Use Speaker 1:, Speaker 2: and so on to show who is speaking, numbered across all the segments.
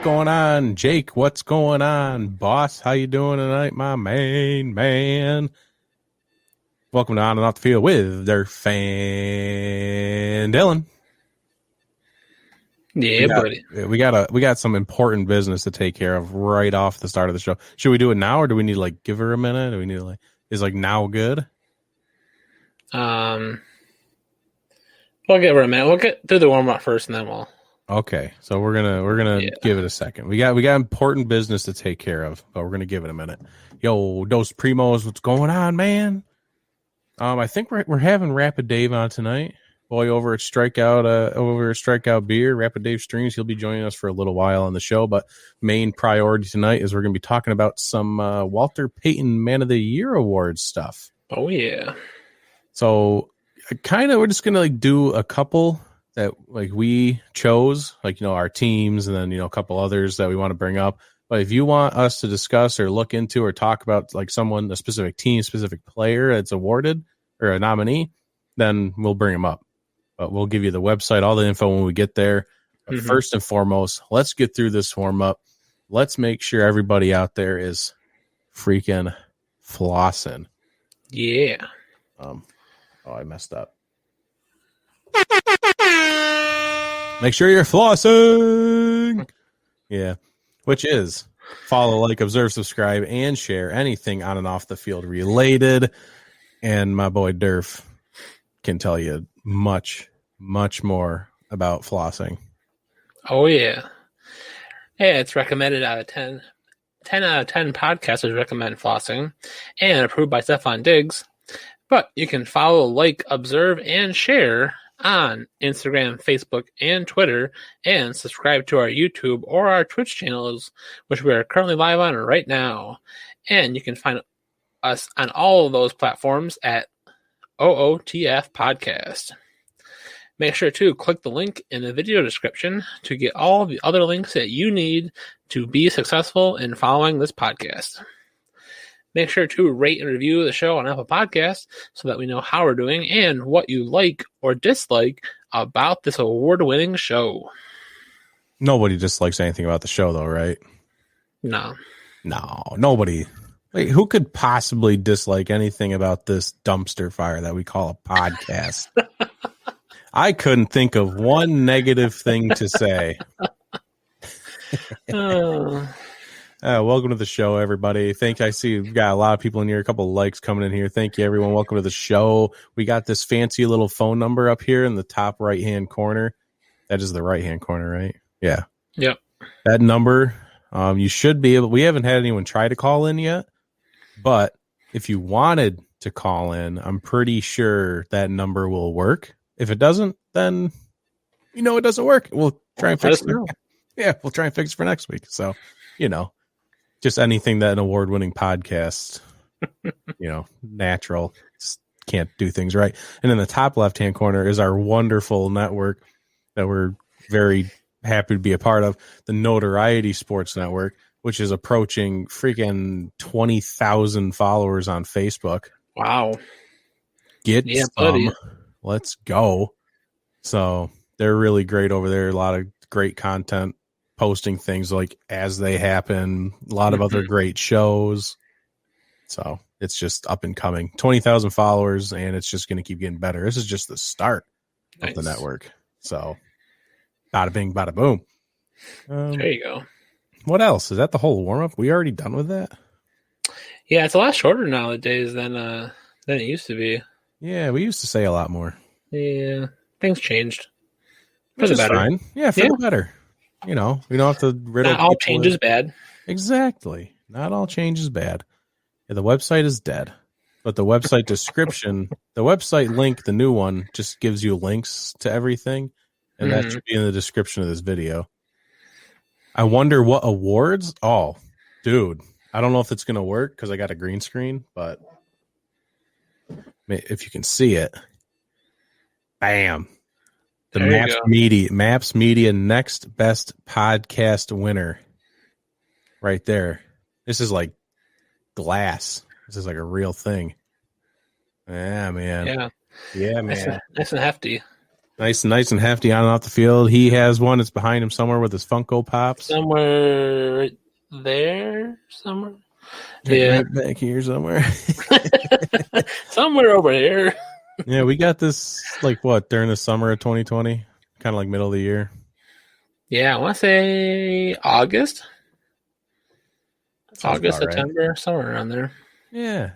Speaker 1: going on? Jake, what's going on? Boss, how you doing tonight, my main man? Welcome to On and Off the Field with their fan Dylan.
Speaker 2: Yeah, buddy.
Speaker 1: We got some important business to take care of right off the start of the show. Should we do it now, or do we need to give her a minute? Do we need to is now good?
Speaker 2: We'll give her a minute. We'll get through the warm up first, and then we'll.
Speaker 1: Okay, so we're gonna give it a second. We got important business to take care of, but we're gonna give it a minute. Yo, Dos Primos, what's going on, man? I think we're having Rapid Dave on tonight. Boy over at Strikeout Beer, Rapid Dave Streams. He'll be joining us for a little while on the show, but main priority tonight is we're gonna be talking about some Walter Payton Man of the Year Awards stuff.
Speaker 2: Oh yeah.
Speaker 1: So we're just gonna do a couple that we chose, our teams, and then a couple others that we want to bring up. But if you want us to discuss or look into or talk about a specific team, specific player that's awarded or a nominee, then we'll bring them up. But we'll give you the website, all the info when we get there. But first and foremost, let's get through this warm up. Let's make sure everybody out there is freaking flossing.
Speaker 2: Yeah.
Speaker 1: I messed up. Make sure you're flossing. Yeah. Which is follow, observe, subscribe, and share anything on and off the field related. And my boy Durf can tell you much, much more about flossing.
Speaker 2: Oh, yeah. Yeah, it's recommended out of 10. 10 out of 10 podcasters recommend flossing and approved by Stefan Diggs. But you can follow, observe, and share on Instagram, Facebook, and Twitter, and subscribe to our YouTube or our Twitch channels, which we are currently live on right now. And you can find us on all of those platforms at OOTF Podcast. Make sure to click the link in the video description to get all the other links that you need to be successful in following this podcast. Make sure to rate and review the show on Apple Podcasts so that we know how we're doing and what you like or dislike about this award-winning show.
Speaker 1: Nobody dislikes anything about the show, though, right?
Speaker 2: No,
Speaker 1: nobody. Wait, who could possibly dislike anything about this dumpster fire that we call a podcast? I couldn't think of one negative thing to say. Welcome to the show, everybody. I see we've got a lot of people in here, a couple of likes coming in here. Thank you, everyone. Welcome to the show. We got this fancy little phone number up here in the top right-hand corner. That is the right-hand corner, right? Yeah.
Speaker 2: Yep.
Speaker 1: That number, you should be able. We haven't had anyone try to call in yet, but if you wanted to call in, I'm pretty sure that number will work. If it doesn't, then it doesn't work. We'll try and fix it. Yeah, we'll try and fix it for next week. So, just anything that an award-winning podcast, natural, just can't do things right. And in the top left-hand corner is our wonderful network that we're very happy to be a part of, the Notoriety Sports Network, which is approaching freaking 20,000 followers on Facebook.
Speaker 2: Wow.
Speaker 1: Get some.
Speaker 2: Buddy.
Speaker 1: Let's go. So they're really great over there. A lot of great content, posting things as they happen. A lot of other great shows. So it's just up and coming. 20,000 followers, and it's just going to keep getting better. This is just the start of the network. So bada bing, bada boom.
Speaker 2: There you go.
Speaker 1: What else? Is that the whole warm-up? We already done with that?
Speaker 2: Yeah, it's a lot shorter nowadays than it used to be.
Speaker 1: Yeah, we used to say a lot more.
Speaker 2: Yeah, things changed.
Speaker 1: For the better. Fine. Yeah, for the better. We don't have to riddle.
Speaker 2: Not all change is bad.
Speaker 1: Exactly. Not all change is bad. Yeah, the website is dead. But the website description, the website link, the new one, just gives you links to everything. And that should be in the description of this video. I wonder what awards. Oh, dude. I don't know if it's going to work because I got a green screen, but if you can see it. Bam. The Maps Media Next Best Podcast winner. Right there. This is like glass. This is like a real thing. Yeah, man.
Speaker 2: Yeah.
Speaker 1: Yeah, man.
Speaker 2: Nice and hefty.
Speaker 1: Nice and hefty on and off the field. He has one that's behind him somewhere with his Funko Pops.
Speaker 2: Somewhere right there, somewhere.
Speaker 1: Right back here somewhere.
Speaker 2: Somewhere over here.
Speaker 1: Yeah, we got this during the summer of 2020, kind of like middle of the year.
Speaker 2: Yeah, I want to say August. August, September, right. Somewhere around there.
Speaker 1: Yeah.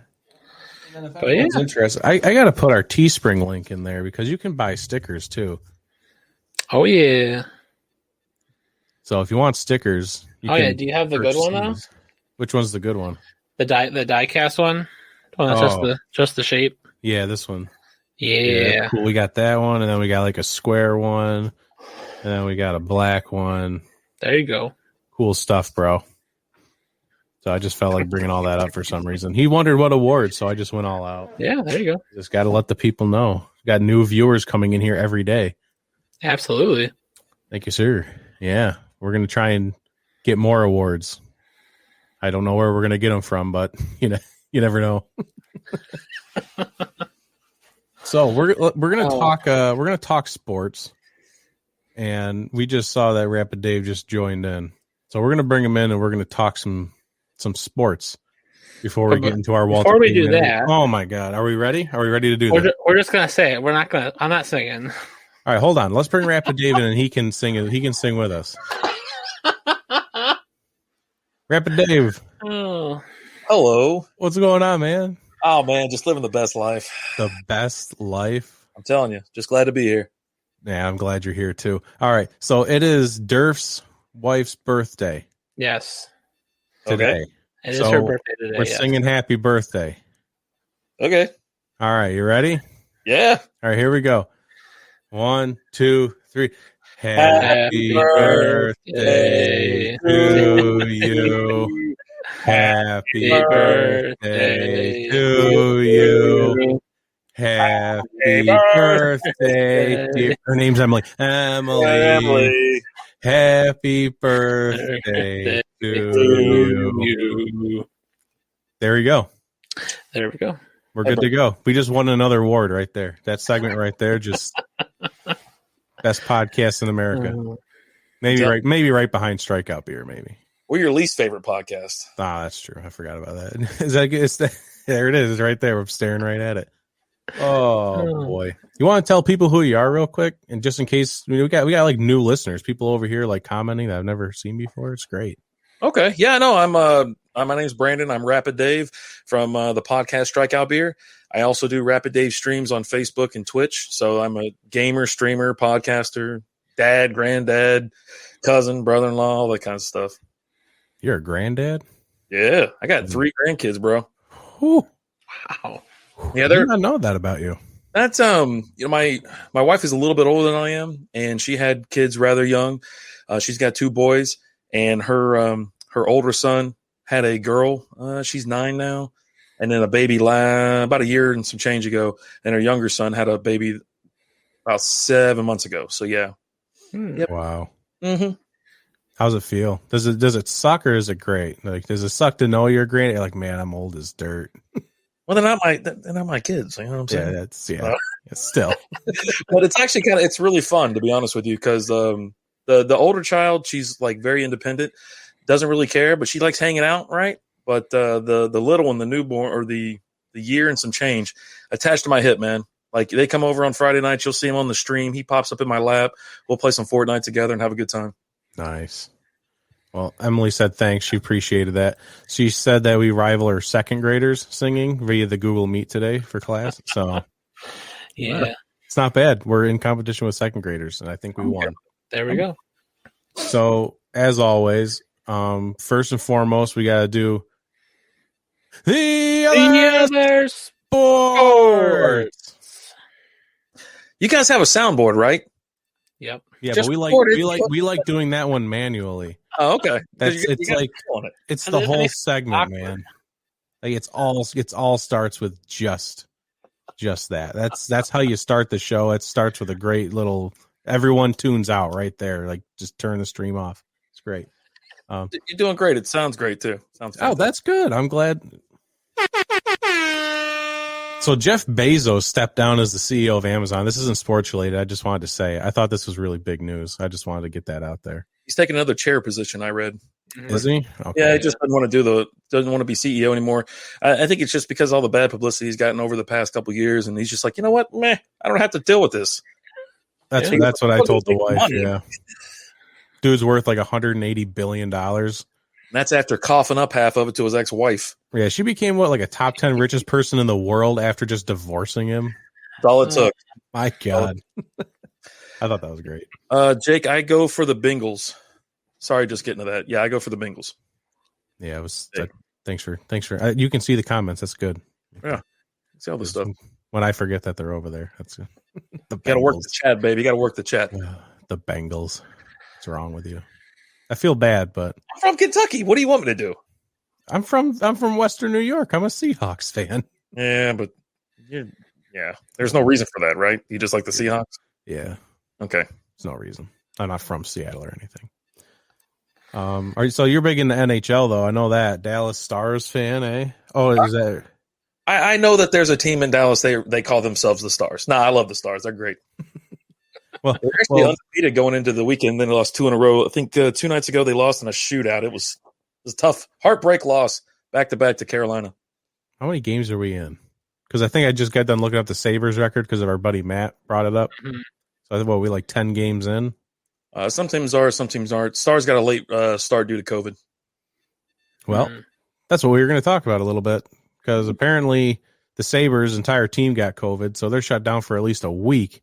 Speaker 1: But it's interesting. I got to put our Teespring link in there because you can buy stickers too.
Speaker 2: Oh, yeah.
Speaker 1: So if you want stickers,
Speaker 2: do you have the good one though?
Speaker 1: Which one's the good one?
Speaker 2: The die cast one. That's just the shape.
Speaker 1: Yeah, this one.
Speaker 2: Yeah.
Speaker 1: Cool. We got that one, and then we got like a square one, and then we got a black one.
Speaker 2: There you go.
Speaker 1: Cool stuff, bro. So I just felt like bringing all that up for some reason. He wondered what award, so I just went all out.
Speaker 2: Yeah, there you go.
Speaker 1: Just got to let the people know. Got new viewers coming in here every day.
Speaker 2: Absolutely.
Speaker 1: Thank you, sir. Yeah, we're going to try and get more awards. I don't know where we're going to get them from, but you never know. So we're going to talk sports, and we just saw that Rapid Dave just joined in. So we're going to bring him in, and we're going to talk some sports before we get into our Walter.
Speaker 2: Before we do that,
Speaker 1: oh my God, are we ready? Are we ready to do that?
Speaker 2: We're just gonna say it. I'm not singing.
Speaker 1: All right, hold on. Let's bring Rapid Dave in, and he can sing. He can sing with us. Rapid Dave.
Speaker 3: Oh, hello.
Speaker 1: What's going on, man?
Speaker 3: Oh man, just living the best life.
Speaker 1: The best life.
Speaker 3: I'm telling you, just glad to be here.
Speaker 1: Yeah, I'm glad you're here too. All right, so it is Durf's wife's birthday.
Speaker 2: Yes.
Speaker 1: Today.
Speaker 3: Okay.
Speaker 2: It is her birthday today.
Speaker 1: We're singing happy birthday.
Speaker 3: Okay.
Speaker 1: All right, you ready?
Speaker 3: Yeah.
Speaker 1: All right, here we go. 1, 2, 3. Happy birthday to you. Happy birthday to you. Happy birthday, dear. Her name's Emily. Emily. Happy birthday to you. There we go.
Speaker 2: There we go.
Speaker 1: We're good to go. We just won another award right there. That segment right there, just best podcast in America. Maybe right behind Strikeout Beer, maybe.
Speaker 3: We're your least favorite podcast.
Speaker 1: Ah, that's true. I forgot about that. There it is. It's right there. We're staring right at it. Oh boy. You want to tell people who you are real quick? And just in case, we got like new listeners, people over here like commenting that I've never seen before. It's great.
Speaker 3: Okay. Yeah, no, my name's Brandon. I'm Rapid Dave from the podcast Strikeout Beer. I also do Rapid Dave streams on Facebook and Twitch. So I'm a gamer, streamer, podcaster, dad, granddad, cousin, brother-in-law, all that kind of stuff.
Speaker 1: You're a granddad?
Speaker 3: Yeah. I got 3 grandkids, bro.
Speaker 1: Whew.
Speaker 2: Wow.
Speaker 3: Yeah,
Speaker 1: I did not know that about you.
Speaker 3: That's my wife is a little bit older than I am, and she had kids rather young. She's got 2 boys, and her older son had a girl. She's 9 now, and then a baby about a year and some change ago, and her younger son had a baby about 7 months ago. So yeah.
Speaker 1: Yep. Wow.
Speaker 3: Mm-hmm.
Speaker 1: How's it feel? Does it suck or is it great? Like, does it suck to know you're great? You're like, man, I'm old as dirt.
Speaker 3: Well, they're not my kids. You know what I'm saying?
Speaker 1: Yeah, still.
Speaker 3: But it's actually it's really fun, to be honest with you, because the older child, she's like very independent, doesn't really care, but she likes hanging out, right? But the little one, the newborn, or the year and some change, attached to my hip, man. Like, they come over on Friday nights, you'll see him on the stream. He pops up in my lap. We'll play some Fortnite together and have a good time.
Speaker 1: Nice. Well, Emily said thanks. She appreciated that. She said that we rival her second graders singing via the Google Meet today for class. So,
Speaker 2: yeah,
Speaker 1: it's not bad. We're in competition with second graders, and I think we won.
Speaker 2: There we go.
Speaker 1: So, as always, first and foremost, we got to do the other sports.
Speaker 3: You guys have a soundboard, right?
Speaker 2: Yep.
Speaker 1: Yeah,
Speaker 3: Just
Speaker 1: but we like doing that one manually.
Speaker 3: Oh, okay.
Speaker 1: It's the whole segment, man. Like, it's all starts with just that. That's how you start the show. It starts with a great little. Everyone tunes out right there. Like, just turn the stream off. It's great.
Speaker 3: You're doing great. It sounds great too.
Speaker 1: Oh, that's good. I'm glad. So Jeff Bezos stepped down as the CEO of Amazon. This isn't sports related. I just wanted to say, I thought this was really big news. I just wanted to get that out there.
Speaker 3: He's taking another chair position, I read.
Speaker 1: Is he? Okay.
Speaker 3: Yeah, he just doesn't want to be CEO anymore. I think it's just because all the bad publicity he's gotten over the past couple of years, and he's just like, you know what, meh, I don't have to deal with this.
Speaker 1: That's what I told the wife. Money. Yeah, dude's worth like $180 billion.
Speaker 3: That's after coughing up half of it to his ex-wife.
Speaker 1: Yeah, she became like a top 10 richest person in the world after just divorcing him.
Speaker 3: That's all it took.
Speaker 1: My God. I thought that was great.
Speaker 3: Jake, I go for the Bengals. Sorry, just getting to that. Yeah, I go for the Bengals.
Speaker 1: Yeah, it was. Thanks for. You can see the comments. That's good.
Speaker 3: Yeah, see all this stuff.
Speaker 1: When I forget that they're over there, that's good.
Speaker 3: Got to work the chat, baby. Got to work the chat.
Speaker 1: The Bengals. What's wrong with you? I feel bad, but
Speaker 3: I'm from Kentucky. What do you want me to do?
Speaker 1: I'm from Western New York. I'm a Seahawks fan.
Speaker 3: Yeah, but there's no reason for that, right? You just like the Seahawks?
Speaker 1: Yeah.
Speaker 3: Okay.
Speaker 1: There's no reason. I'm not from Seattle or anything. So you're big in the NHL, though. I know that. Dallas Stars fan, eh? Oh, is that?
Speaker 3: I know that there's a team in Dallas. They call themselves the Stars. I love the Stars. They're great. Well, they're actually undefeated going into the weekend. Then they lost 2 in a row. I think 2 nights ago they lost in a shootout. It was tough. Heartbreak loss back-to-back to Carolina.
Speaker 1: How many games are we in? Because I think I just got done looking up the Sabres record because of our buddy Matt brought it up. Mm-hmm. So I think, we like 10 games in?
Speaker 3: Some teams are, some teams aren't. Stars got a late start due to COVID.
Speaker 1: Well, that's what we were going to talk about a little bit because apparently the Sabres' entire team got COVID, so they're shut down for at least a week.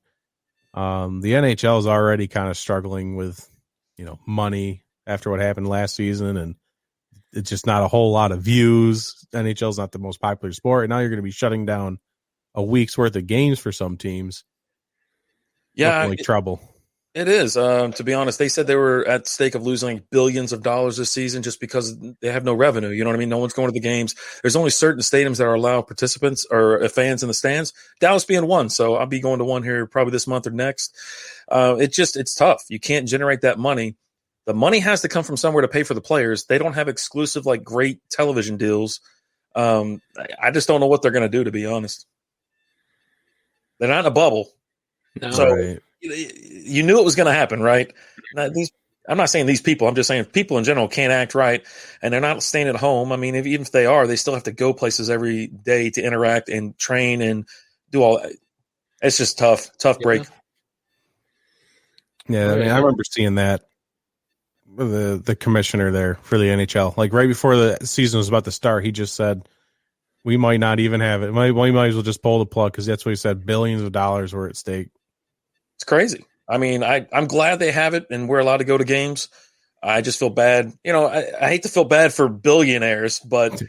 Speaker 1: The NHL is already kind of struggling with, money after what happened last season, and it's just not a whole lot of views. NHL is not the most popular sport, and now you're going to be shutting down a week's worth of games for some teams.
Speaker 3: Yeah,
Speaker 1: like trouble.
Speaker 3: It is. To be honest, they said they were at stake of losing billions of dollars this season just because they have no revenue. You know what I mean? No one's going to the games. There's only certain stadiums that are allow participants or fans in the stands. Dallas being one, so I'll be going to one here probably this month or next. It's tough. You can't generate that money. The money has to come from somewhere to pay for the players. They don't have exclusive, great television deals. I just don't know what they're going to do, to be honest. They're not in a bubble.
Speaker 2: No.
Speaker 3: So you knew it was going to happen, right? I'm not saying these people. I'm just saying people in general can't act right, and they're not staying at home. I mean, even if they are, they still have to go places every day to interact and train and do all. It's just tough break.
Speaker 1: Yeah, I mean, I remember seeing that. The commissioner there for the NHL, right before the season was about to start, he just said, we might not even have it. We might as well just pull the plug because that's what he said. Billions of dollars were at stake. It's
Speaker 3: crazy. I mean, I'm glad they have it and we're allowed to go to games. I just feel bad. I hate to feel bad for billionaires, but,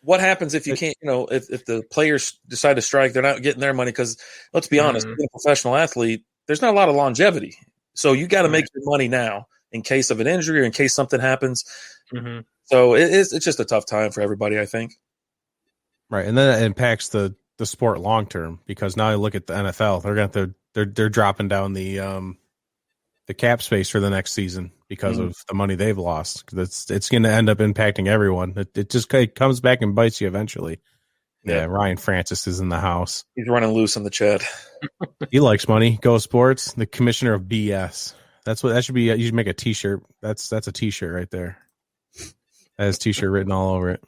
Speaker 3: what happens if you can't, if the players decide to strike, they're not getting their money because, let's be honest, being a professional athlete, there's not a lot of longevity. So you got to make your money now in case of an injury or in case something happens. Mm-hmm. So it's just a tough time for everybody, I think.
Speaker 1: Right, and then it impacts the sport long term because now you look at the NFL, they're dropping down the cap space for the next season because of the money they've lost. It's going to end up impacting everyone. It comes back and bites you eventually. Yeah, Ryan Francis is in the house.
Speaker 3: He's running loose in the chat.
Speaker 1: He likes money. Go Sports, the commissioner of BS. That should be. You should make a T-shirt. That's a T-shirt right there. That has T-shirt written all over it,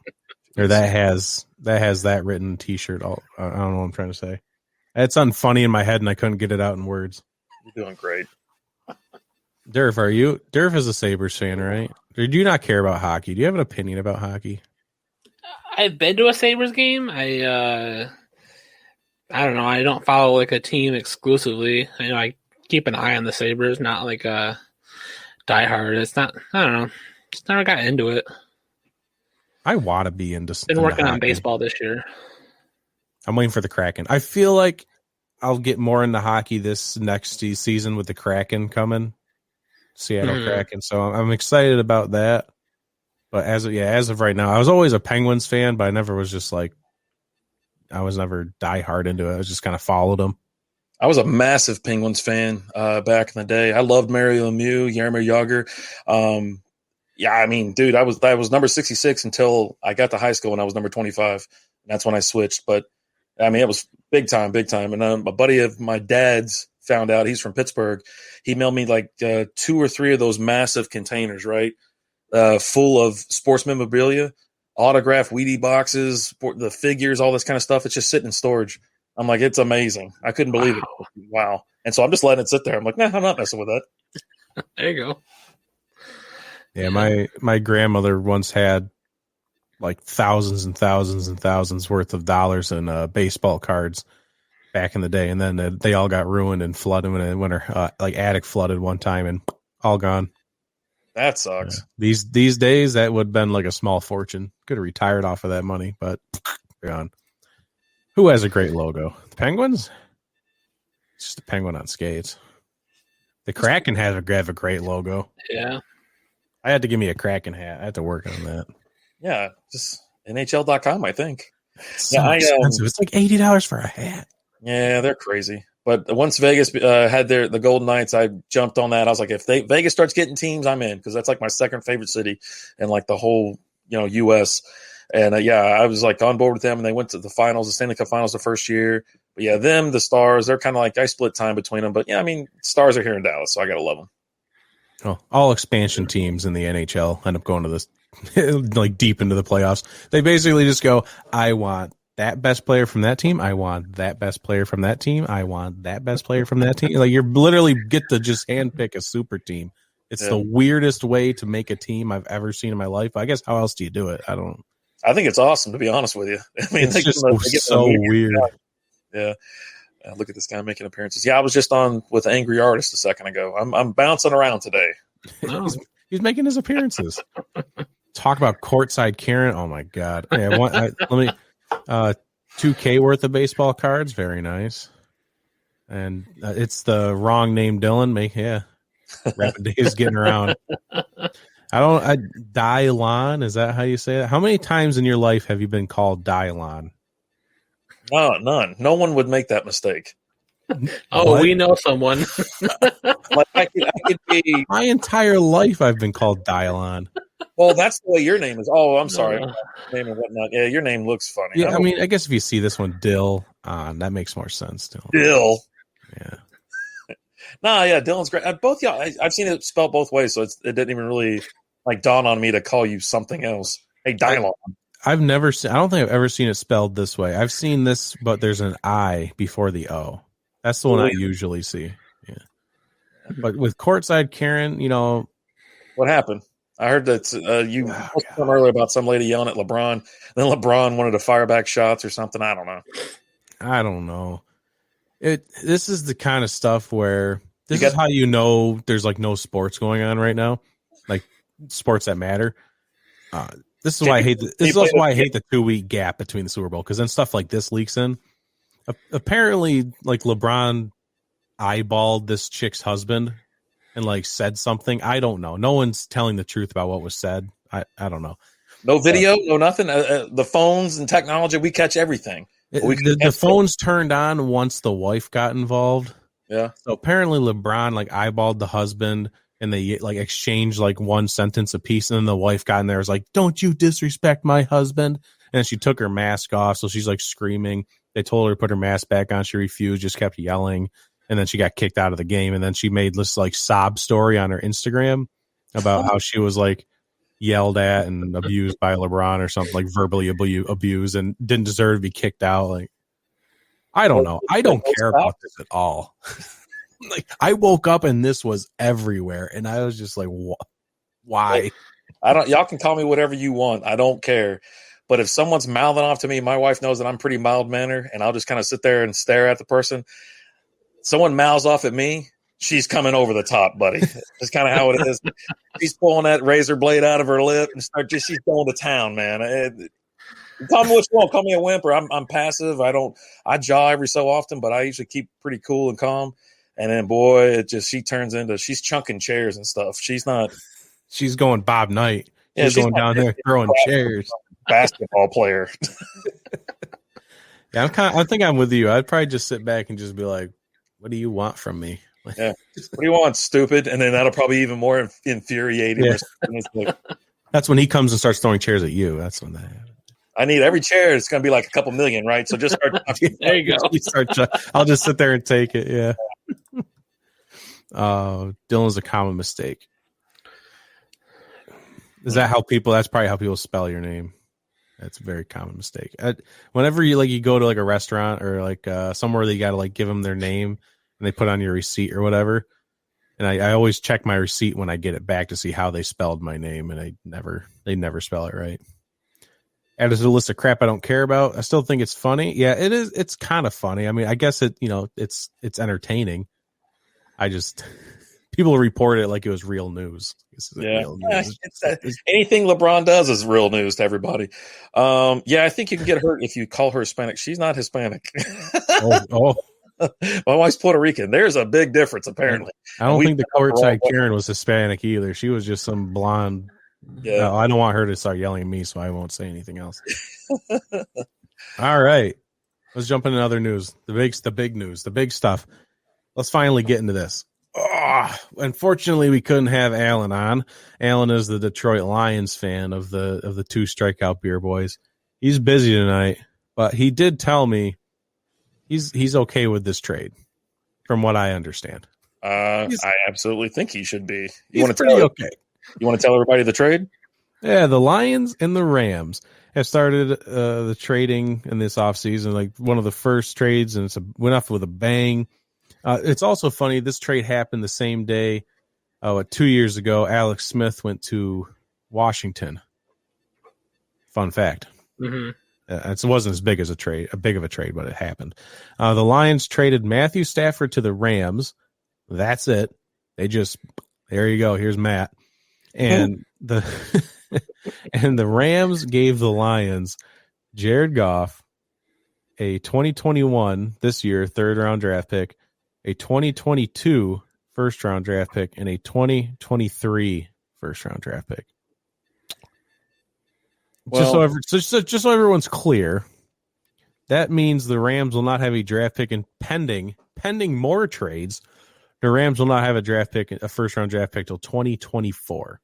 Speaker 1: or that has that written T-shirt. I don't know what I'm trying to say. I had something funny in my head and I couldn't get it out in words.
Speaker 3: You're doing great.
Speaker 1: Durf, are you? Durf is a Sabres fan, right? Or do you not care about hockey? Do you have an opinion about hockey?
Speaker 2: I've been to a Sabres game. I don't know. I don't follow a team exclusively. I keep an eye on the Sabres, not like a diehard. It's not. I don't know. Just never got into it.
Speaker 1: I want to be into.
Speaker 2: Been working on baseball this year.
Speaker 1: I'm waiting for the Kraken. I feel like I'll get more into hockey this next season with the Kraken coming, Seattle Kraken. So I'm excited about that. But as of right now, I was always a Penguins fan, but I never was just I was never diehard into it. I just kind of followed them.
Speaker 3: I was a massive Penguins fan back in the day. I loved Mario Lemieux, Jaromir Jagr. Yeah, I mean, dude, I was number 66 until I got to high school, and I was number 25. And that's when I switched. But I mean, it was big time, big time. And a buddy of my dad's found out. He's from Pittsburgh. He mailed me like 2 or 3 of those massive containers, right, full of sports memorabilia, autographed Wheatie boxes, the figures, all this kind of stuff. It's just sitting in storage. I'm like, it's amazing. I couldn't believe it. Wow. And so I'm just letting it sit there. I'm like, nah, I'm not messing with that.
Speaker 2: There you go.
Speaker 1: Yeah, my grandmother once had like thousands and thousands and thousands worth of dollars in baseball cards back in the day, and then they all got ruined and flooded when her like attic flooded one time and all gone.
Speaker 3: That sucks.
Speaker 1: Yeah. These days, that would have been like a small fortune. Could have retired off of that money, but gone. Who has a great logo? The Penguins? It's just a penguin on skates. The Kraken have a great logo.
Speaker 2: Yeah.
Speaker 1: I had to give me a Kraken hat. I had to work on that.
Speaker 3: Yeah, just NHL.com, I think.
Speaker 1: It's so expensive. It's like $80 for a hat.
Speaker 3: Yeah, they're crazy. But once Vegas had the Golden Knights, I jumped on that. I was like, if Vegas starts getting teams, I'm in, because that's like my second favorite city in like the whole U.S. And I was like on board with them, and they went to the finals, the Stanley Cup Finals the first year. But yeah, the Stars, they're kind of like I split time between them. But yeah, I mean, Stars are here in Dallas, so I gotta love them.
Speaker 1: Oh, all expansion teams in the NHL end up going to this like deep into the playoffs. They basically just go, I want that best player from that team. I want that best player from that team. I want that best player from that team. Like you're literally get to just handpick a super team. It's the weirdest way to make a team I've ever seen in my life. I guess how else do you do it?
Speaker 3: I think it's awesome, to be honest with you. I mean,
Speaker 1: it's just so weird.
Speaker 3: Yeah. Look at this guy making appearances. Yeah, I was just on with Angry Artist a second ago. I'm bouncing around today.
Speaker 1: He's making his appearances. Talk about courtside Karen. Oh my God. Yeah, let me 2K worth of baseball cards. Very nice. And it's the wrong name, Dylan. Rapid Days getting around. Dylon, is that how you say it? How many times in your life have you been called Dylon?
Speaker 3: No, none. No one would make that mistake.
Speaker 2: Oh, what? We know someone.
Speaker 3: Like I could be.
Speaker 1: My entire life I've been called Dylon.
Speaker 3: Well, that's the way your name is. Oh, I'm sorry. Name and whatnot. Yeah, your name looks funny.
Speaker 1: Yeah, I mean, I guess if you see this one, Dill, that makes more sense.
Speaker 3: Dill.
Speaker 1: Yeah.
Speaker 3: Dylan's great. Both y'all, I've seen it spelled both ways, so it didn't even really like dawn on me to call you something else. Hey, Dylon.
Speaker 1: I've never seen. I don't think I've ever seen it spelled this way. I've seen this, but there's an I before the O. That's the one I usually see. Yeah. But with courtside Karen,
Speaker 3: what happened? I heard that you posted some earlier about some lady yelling at LeBron. Then LeBron wanted to fire back shots or something. I don't know. This is the kind of stuff where this is how there's like no sports going on right now, like sports that matter. This is why I hate. This is also why I hate the 2-week gap between the Super Bowl, because then stuff like this leaks in. Apparently, like LeBron eyeballed this chick's husband and like said something. I don't know. No one's telling the truth about what was said. I don't know. No video, no nothing. The phones and technology, we catch everything. The phones turned on once the wife got involved. Yeah. So apparently LeBron like eyeballed the husband, and they like exchanged like one sentence apiece, and then the wife got in there, was like, "Don't you disrespect my husband?" And she took her mask off, so she's like screaming. They told her to put her mask back on. She refused, just kept yelling, and then she got kicked out of the game. And then she made this like sob story on her Instagram about how she was like yelled at and abused by LeBron or something, like verbally abused, and didn't deserve to be kicked out. Like, I don't know. I don't care about this at all. Like, I woke up and this was everywhere, and I was just like, why? Y'all can call me whatever you want. I don't care. But if someone's mouthing off to me, my wife knows that I'm pretty mild-mannered, and I'll just kind of sit there and stare at the person. Someone mouths off at me, she's coming over the top, buddy. That's kind of how it is. She's pulling that razor blade out of her lip and she's going to town, man. Call me what you want. Call me a wimp, or I'm passive. I jaw every so often, but I usually keep pretty cool and calm. And then, boy, she turns into, she's chunking chairs and stuff. She's going Bob Knight. She's going down there throwing chairs. Basketball player. Yeah, I think I'm with you. I'd probably just sit back and just be like, what do you want from me? Yeah. What do you want, stupid? And then that'll probably even more infuriate him.
Speaker 1: Yeah. That's when he comes and starts throwing chairs at you. That's when that happens.
Speaker 3: I need every chair. It's going to be like a couple million, right? So just start.
Speaker 2: There you go.
Speaker 1: I'll just sit there and take it. Yeah. Dylan's a common mistake. Is that how people? That's probably how people spell your name. That's a very common mistake. Whenever you go to like a restaurant or like somewhere that you got to like give them their name and they put on your receipt or whatever. And I always check my receipt when I get it back to see how they spelled my name, and they never spell it right. Add it to the list of crap I don't care about. I still think it's funny. Yeah, it is. It's kind of funny. I mean, I guess it's entertaining. People report it like it was real news. Real news.
Speaker 3: Anything LeBron does is real news to everybody. I think you can get hurt if you call her Hispanic. She's not Hispanic.
Speaker 1: Oh.
Speaker 3: My wife's Puerto Rican. There's a big difference, apparently.
Speaker 1: I don't think the courtside Karen was Hispanic either. She was just some blonde. Yeah, I don't want her to start yelling at me, so I won't say anything else. All right, let's jump into other news. The big news, the big stuff. Let's finally get into this. Unfortunately, we couldn't have Alan on. Alan is the Detroit Lions fan of the two strikeout beer boys. He's busy tonight, but he did tell me he's okay with this trade, from what I understand.
Speaker 3: I absolutely think he should be.
Speaker 1: Okay.
Speaker 3: You want to tell everybody the trade?
Speaker 1: Yeah, the Lions and the Rams have started the trading in this offseason, like one of the first trades, and went off with a bang. It's also funny, this trade happened the same day. 2 years ago, Alex Smith went to Washington. Fun fact.
Speaker 2: Mm-hmm.
Speaker 1: It wasn't as big of a trade, but it happened. The Lions traded Matthew Stafford to the Rams. That's it. There you go. Here's Matt. And the Rams gave the Lions Jared Goff, a 2021 this year third round draft pick, a 2022 first round draft pick, and a 2023 first round draft pick. Well, just so everyone's clear, that means the Rams will not have a draft pick, and pending more trades, the Rams will not have a first round draft pick till 2024.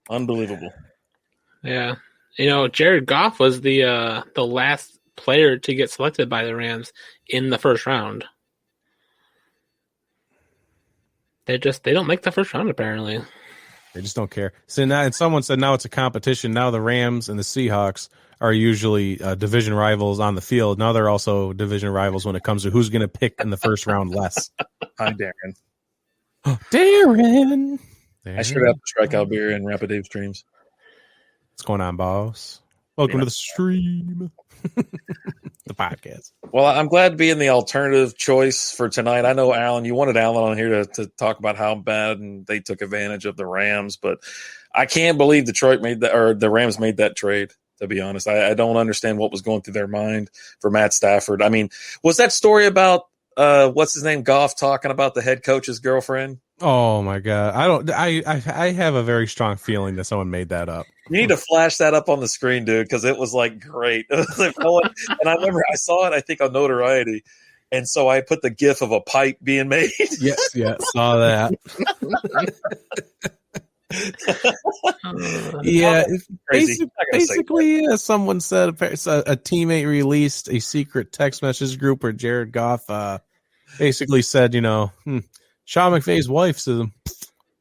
Speaker 3: Unbelievable.
Speaker 2: Yeah. Jared Goff was the last player to get selected by the Rams in the first round. They don't make the first round, apparently.
Speaker 1: They just don't care. So now, and someone said now it's a competition. Now the Rams and the Seahawks are usually division rivals on the field. Now they're also division rivals when it comes to who's going to pick in the first round less.
Speaker 3: Hi, Darren.
Speaker 1: Darren.
Speaker 3: I should have strikeout beer and Rapid Dave streams.
Speaker 1: What's going on, boss? Welcome to the stream. The podcast.
Speaker 3: Well, I'm glad to be in the alternative choice for tonight. I know, Alan, you wanted Alan on here to talk about how bad and they took advantage of the Rams, but I can't believe Detroit made that, or the Rams made that trade, to be honest. I don't understand what was going through their mind for Matt Stafford. I mean, was that story about what's his name, Goff, talking about the head coach's girlfriend?
Speaker 1: Oh my God. I have a very strong feeling that someone made that up.
Speaker 3: You need to flash that up on the screen, dude, because it was like great. It was like, and I remember I saw it, I think, on Notoriety. And so I put the gif of a pipe being made.
Speaker 1: Yes, saw that. Yeah, basically, someone said a teammate released a secret text message group where Jared Goff basically said, Sean McVay's wife says,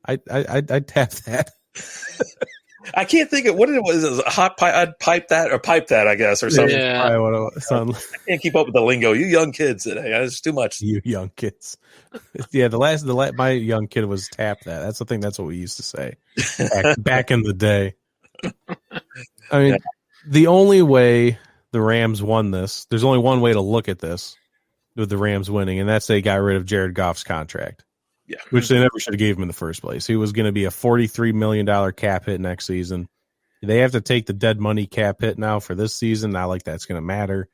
Speaker 1: I'd tap that.
Speaker 3: I can't think of what it was. It was a hot pipe. I'd pipe that, I guess, or something.
Speaker 2: Yeah.
Speaker 3: I can't keep up with the lingo. You young kids today. It's too much.
Speaker 1: You young kids. Yeah, my young kid was tap that. That's the thing. That's what we used to say back in the day. I mean, the only way the Rams won this, there's only one way to look at this with the Rams winning, and that's they got rid of Jared Goff's contract.
Speaker 3: Yeah,
Speaker 1: which they never should have gave him in the first place. He was going to be a $43 million cap hit next season. They have to take the dead money cap hit now for this season. Not like that's going to matter.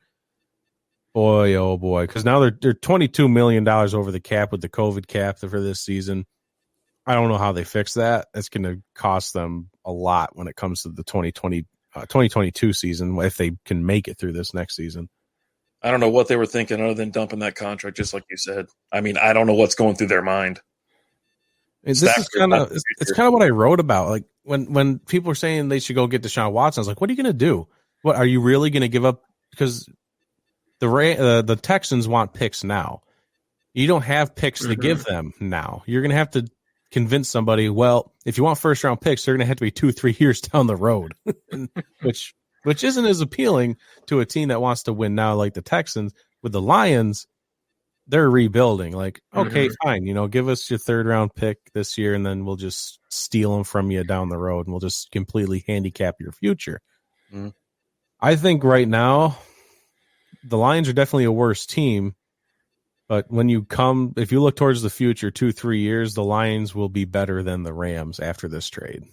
Speaker 1: Boy, oh boy, because now they're $22 million over the cap with the COVID cap for this season. I don't know how they fix that. It's going to cost them a lot when it comes to the 2022 season if they can make it through this next season.
Speaker 3: I don't know what they were thinking other than dumping that contract, just like you said. I mean, I don't know what's going through their mind.
Speaker 1: This is kind of what I wrote about. Like when people are saying they should go get Deshaun Watson, I was like, what are you going to do? What are you really going to give up? Because the Texans want picks now. You don't have picks to give them now. You're going to have to convince somebody. Well, if you want first round picks, they're going to have to be 2-3 years down the road, which isn't as appealing to a team that wants to win now, like the Texans. With the Lions, they're rebuilding. Like, okay, fine, give us your 3rd round pick this year, and then we'll just steal them from you down the road, and we'll just completely handicap your future. I think right now, the Lions are definitely a worse team, but if you look towards the future, 2-3 years, the Lions will be better than the Rams after this trade.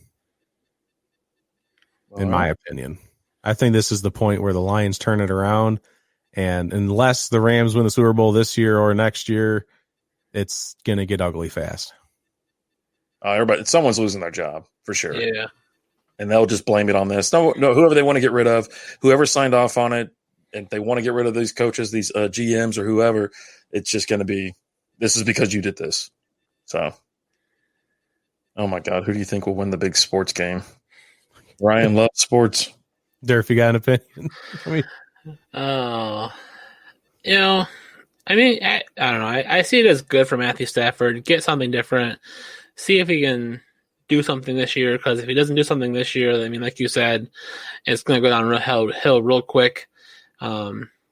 Speaker 1: In my opinion, I think this is the point where the Lions turn it around. And unless the Rams win the Super Bowl this year or next year, it's going to get ugly fast.
Speaker 3: Someone's losing their job for sure.
Speaker 2: Yeah.
Speaker 3: And they'll just blame it on this. No, whoever they want to get rid of, whoever signed off on it, and they want to get rid of these coaches, these GMs or whoever, it's just going to be, this is because you did this. So, oh my God, who do you think will win the big sports game? Ryan loves sports.
Speaker 1: Derek, you got an opinion?
Speaker 2: I don't know. I see it as good for Matthew Stafford. Get something different. See if he can do something this year. Because if he doesn't do something this year, I mean, like you said, it's going to go down hill real quick.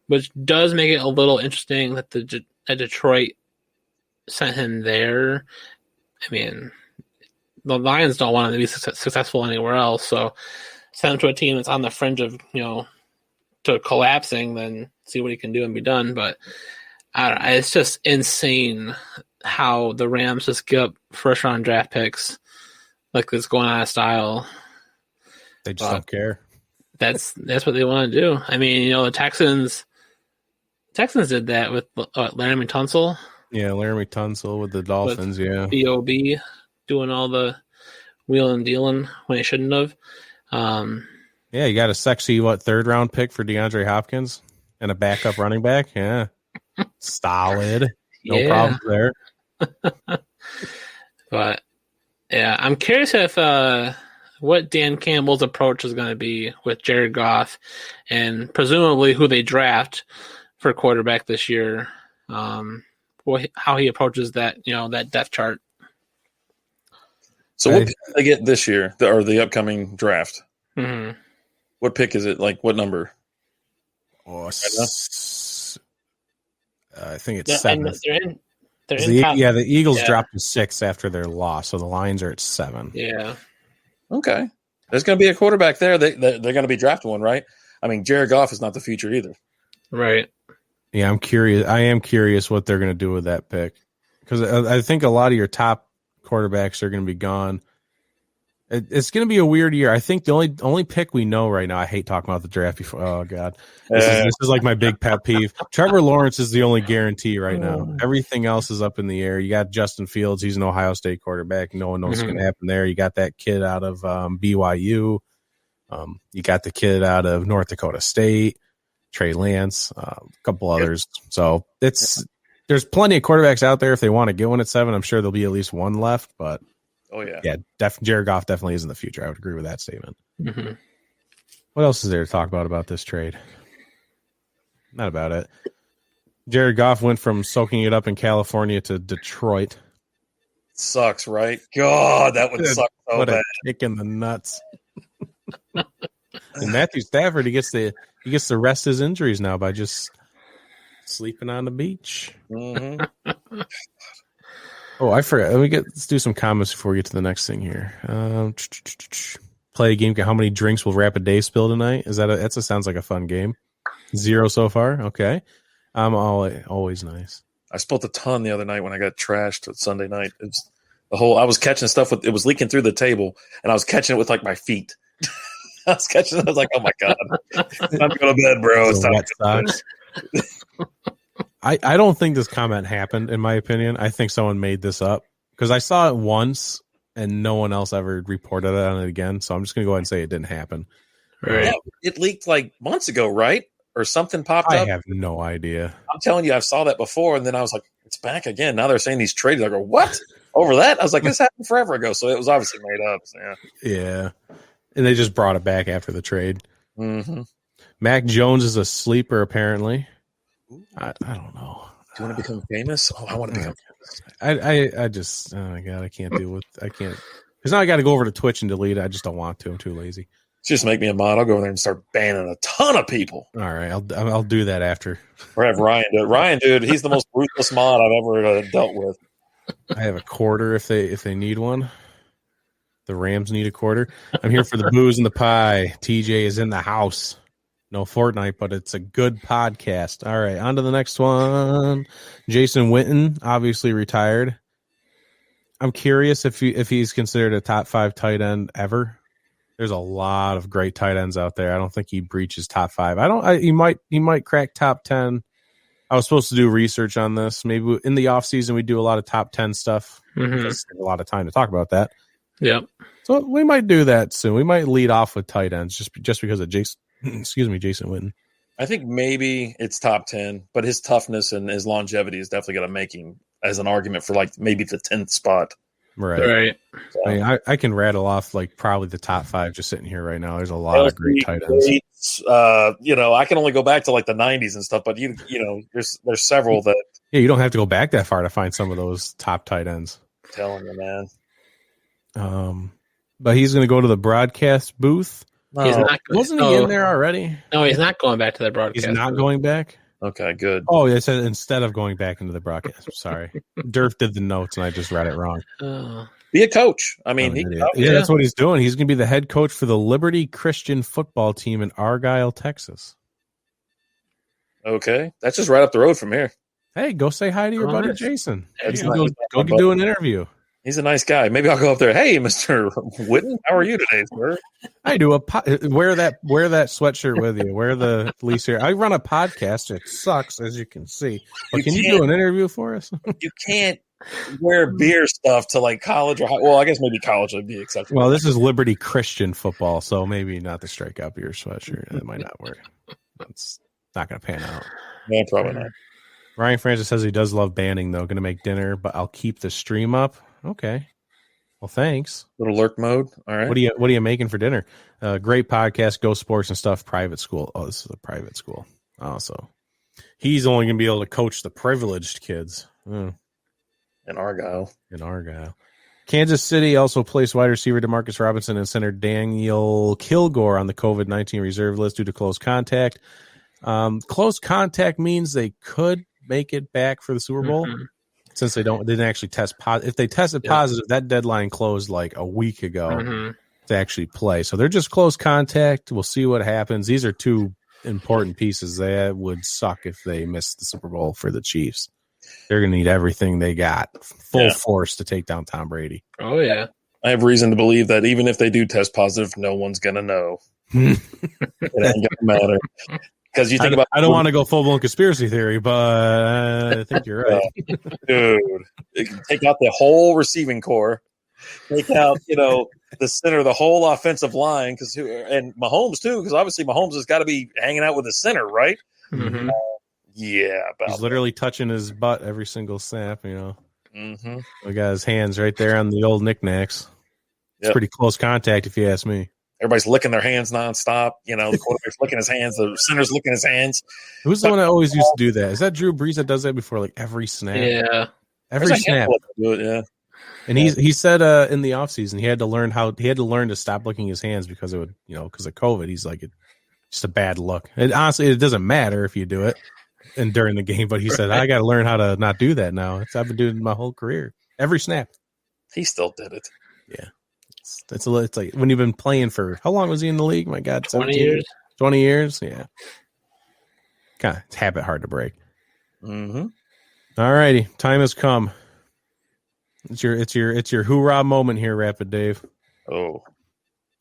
Speaker 2: Which does make it a little interesting that Detroit sent him there. I mean, the Lions don't want him to be successful anywhere else. So send him to a team that's on the fringe of, to collapsing, then see what he can do and be done. But I don't know, it's just insane how the Rams just give up first round draft picks like it's going out of style.
Speaker 1: They just don't care.
Speaker 2: That's what they want to do. I mean, the Texans did that with Laramie Tunsil.
Speaker 1: Yeah, Laramie Tunsil with the Dolphins.
Speaker 2: With B.O.B. doing all the wheeling and dealing when he shouldn't have.
Speaker 1: Yeah, you got a sexy 3rd round pick for DeAndre Hopkins and a backup running back. Yeah, solid. No problem there.
Speaker 2: But yeah, I'm curious if what Dan Campbell's approach is going to be with Jared Goff and presumably who they draft for quarterback this year. How he approaches that, that depth chart.
Speaker 3: So what pick did they get this year or the upcoming draft?
Speaker 2: Mm-hmm.
Speaker 3: What pick is it? Like what number?
Speaker 1: I think it's 7. The Eagles dropped to 6 after their loss, so the Lions are at 7.
Speaker 2: Yeah.
Speaker 3: Okay. There's going to be a quarterback there. They're going to be drafting one, right? I mean, Jared Goff is not the future either.
Speaker 2: Right.
Speaker 1: Yeah, I'm curious. I am curious what they're going to do with that pick because I think a lot of your top quarterbacks are going to be gone. It's going to be a weird year. I think the only pick we know right now. I hate talking about the draft before. Oh God, this is like my big pet peeve. Trevor Lawrence is the only guarantee right now. Everything else is up in the air. You got Justin Fields. He's an Ohio State quarterback. No one knows what's going to happen there. You got that kid out of BYU. You got the kid out of North Dakota State, Trey Lance, a couple others. So there's plenty of quarterbacks out there if they want to get one at 7. I'm sure there'll be at least one left, but.
Speaker 3: Oh, yeah.
Speaker 1: Yeah, Jared Goff definitely is in the future. I would agree with that statement.
Speaker 2: Mm-hmm.
Speaker 1: What else is there to talk about this trade? Not about it. Jared Goff went from soaking it up in California to Detroit.
Speaker 3: Sucks, right? God, that would suck so
Speaker 1: what
Speaker 3: bad.
Speaker 1: A kick in the nuts. And Matthew Stafford, he gets to rest his injuries now by just sleeping on the beach.
Speaker 3: Mm-hmm.
Speaker 1: Oh, I forgot. Let's do some comments before we get to the next thing here. Play a game. How many drinks will Rapid Day spill tonight? That sounds like a fun game. 0 so far. Okay. Always nice.
Speaker 3: I spilled a ton the other night when I got trashed Sunday night. I was catching stuff it was leaking through the table, and I was catching it with like my feet. I was like, oh my God. Time to go to bed, bro. It's time to go to bed.
Speaker 1: I don't think this comment happened, in my opinion. I think someone made this up because I saw it once and no one else ever reported on it again. So I'm just going to go ahead and say it didn't happen.
Speaker 2: Right.
Speaker 3: Yeah, it leaked like months ago, right? or something popped
Speaker 1: I
Speaker 3: up.
Speaker 1: have no idea.
Speaker 3: I'm telling you, I saw that before, and then I was like, it's back again. Now they're saying he's traded. I go, what? Over that? I was like, this happened forever ago. So it was obviously made up. So, yeah.
Speaker 1: Yeah. And they just brought it back after the trade.
Speaker 3: Mm-hmm.
Speaker 1: Mac Jones is a sleeper, apparently. I don't know.
Speaker 3: Do you want to become famous? Oh, I want to become famous.
Speaker 1: I just, oh my God, I can't deal with, I can't. Because now I got to go over to Twitch and delete it. I just don't want to. I'm too lazy.
Speaker 3: Just make me a mod. I'll go in there and start banning a ton of people.
Speaker 1: All right. I'll do that after.
Speaker 3: Or have Ryan do it. Ryan, dude, he's the most ruthless mod I've ever dealt with.
Speaker 1: I have a quarter if they need one. The Rams need a quarter. I'm here for the booze and the pie. TJ is in the house. No Fortnite, but it's a good podcast. All right, on to the next one. Jason Witten, obviously retired. I'm curious if he's considered a top 5 tight end ever. There's a lot of great tight ends out there. I don't think he breaches top 5. He might crack top 10. I was supposed to do research on this. Maybe in the offseason we do a lot of top 10 stuff. There's a lot of time to talk about that.
Speaker 2: Yep.
Speaker 1: So we might do that soon. We might lead off with tight ends just because of Jason Witten.
Speaker 3: I think maybe it's top 10, but his toughness and his longevity is definitely going to make him as an argument for like maybe the 10th spot.
Speaker 2: Right.
Speaker 3: So,
Speaker 1: I mean, I can rattle off like probably the top 5 just sitting here right now. There's a lot of great tight ends.
Speaker 3: I can only go back to like the 90s and stuff, but there's several that.
Speaker 1: Yeah, you don't have to go back that far to find some of those top tight ends.
Speaker 3: I'm telling you, man.
Speaker 1: But he's going to go to the broadcast booth.
Speaker 2: He's not.
Speaker 1: Wasn't he in there already?
Speaker 2: No, he's not going back to the broadcast.
Speaker 1: He's not going back?
Speaker 3: Okay, good.
Speaker 1: Oh, it said instead of going back into the broadcast. Sorry. Durf did the notes, and I just read it wrong.
Speaker 3: Be a coach. I mean,
Speaker 1: that's what he's doing. He's going to be the head coach for the Liberty Christian football team in Argyle, Texas.
Speaker 3: Okay. That's just right up the road from here.
Speaker 1: Hey, go say hi to your buddy Jason. Go
Speaker 3: my
Speaker 1: do an interview.
Speaker 3: He's a nice guy. Maybe I'll go up there. Hey, Mr. Witten, how are you today, sir?
Speaker 1: I do wear that sweatshirt with you. Wear the fleece here. I run a podcast. It sucks, as you can see. But can you do an interview for us?
Speaker 3: You can't wear beer stuff to like college or high. Well, I guess maybe college would be acceptable.
Speaker 1: Well, this is Liberty Christian football, so maybe not the strikeout beer sweatshirt. That might not work. It's not going to pan out.
Speaker 3: Yeah, probably not.
Speaker 1: Ryan Francis says he does love banning, though. Going to make dinner, but I'll keep the stream up. Okay. Well, thanks.
Speaker 3: Little lurk mode. All right.
Speaker 1: What are you making for dinner? Great podcast, Go Sports and Stuff, private school. Oh, this is a private school. Oh, so he's only going to be able to coach the privileged kids.
Speaker 3: In Argyle.
Speaker 1: Kansas City also placed wide receiver DeMarcus Robinson and center Daniel Kilgore on the COVID-19 reserve list due to close contact. Close contact means they could make it back for the Super Bowl. Since they didn't actually test positive. If they tested positive, that deadline closed like a week ago to actually play. So they're just close contact. We'll see what happens. These are two important pieces that would suck if they missed the Super Bowl for the Chiefs. They're going to need everything they got, full force to take down Tom Brady.
Speaker 2: Oh, yeah.
Speaker 3: I have reason to believe that even if they do test positive, no one's going to know. It ain't going to matter. Because you think
Speaker 1: I don't want to go full-blown conspiracy theory, but I think you're right.
Speaker 3: Dude, take out the whole receiving core. Take out, the center, the whole offensive line, and Mahomes, too, because obviously Mahomes has got to be hanging out with the center, right?
Speaker 2: Mm-hmm.
Speaker 1: He's literally touching his butt every single snap,
Speaker 3: Mm-hmm.
Speaker 1: We got his hands right there on the old knickknacks. It's pretty close contact, if you ask me.
Speaker 3: Everybody's licking their hands nonstop. The quarterback's licking his hands. The center's licking his hands.
Speaker 1: Who's the one that always used to do that? Is that Drew Brees that does that before like every snap?
Speaker 2: Yeah.
Speaker 1: Every snap.
Speaker 3: Do it, yeah.
Speaker 1: And he said in the offseason he had to learn to stop licking his hands because it would, because of COVID. He's like, it's just a bad look. And honestly, it doesn't matter if you do it and during the game, but he said, I got to learn how to not do that now. I've been doing it my whole career. Every snap.
Speaker 3: He still did it.
Speaker 1: Yeah. It's like when you've been playing for how long was he in the league? My God,
Speaker 2: 20 years.
Speaker 1: 20 years, yeah. Kind of habit hard to break.
Speaker 3: Mm-hmm.
Speaker 1: All righty, time has come. It's your hoorah moment here, Rapid Dave.
Speaker 3: Oh,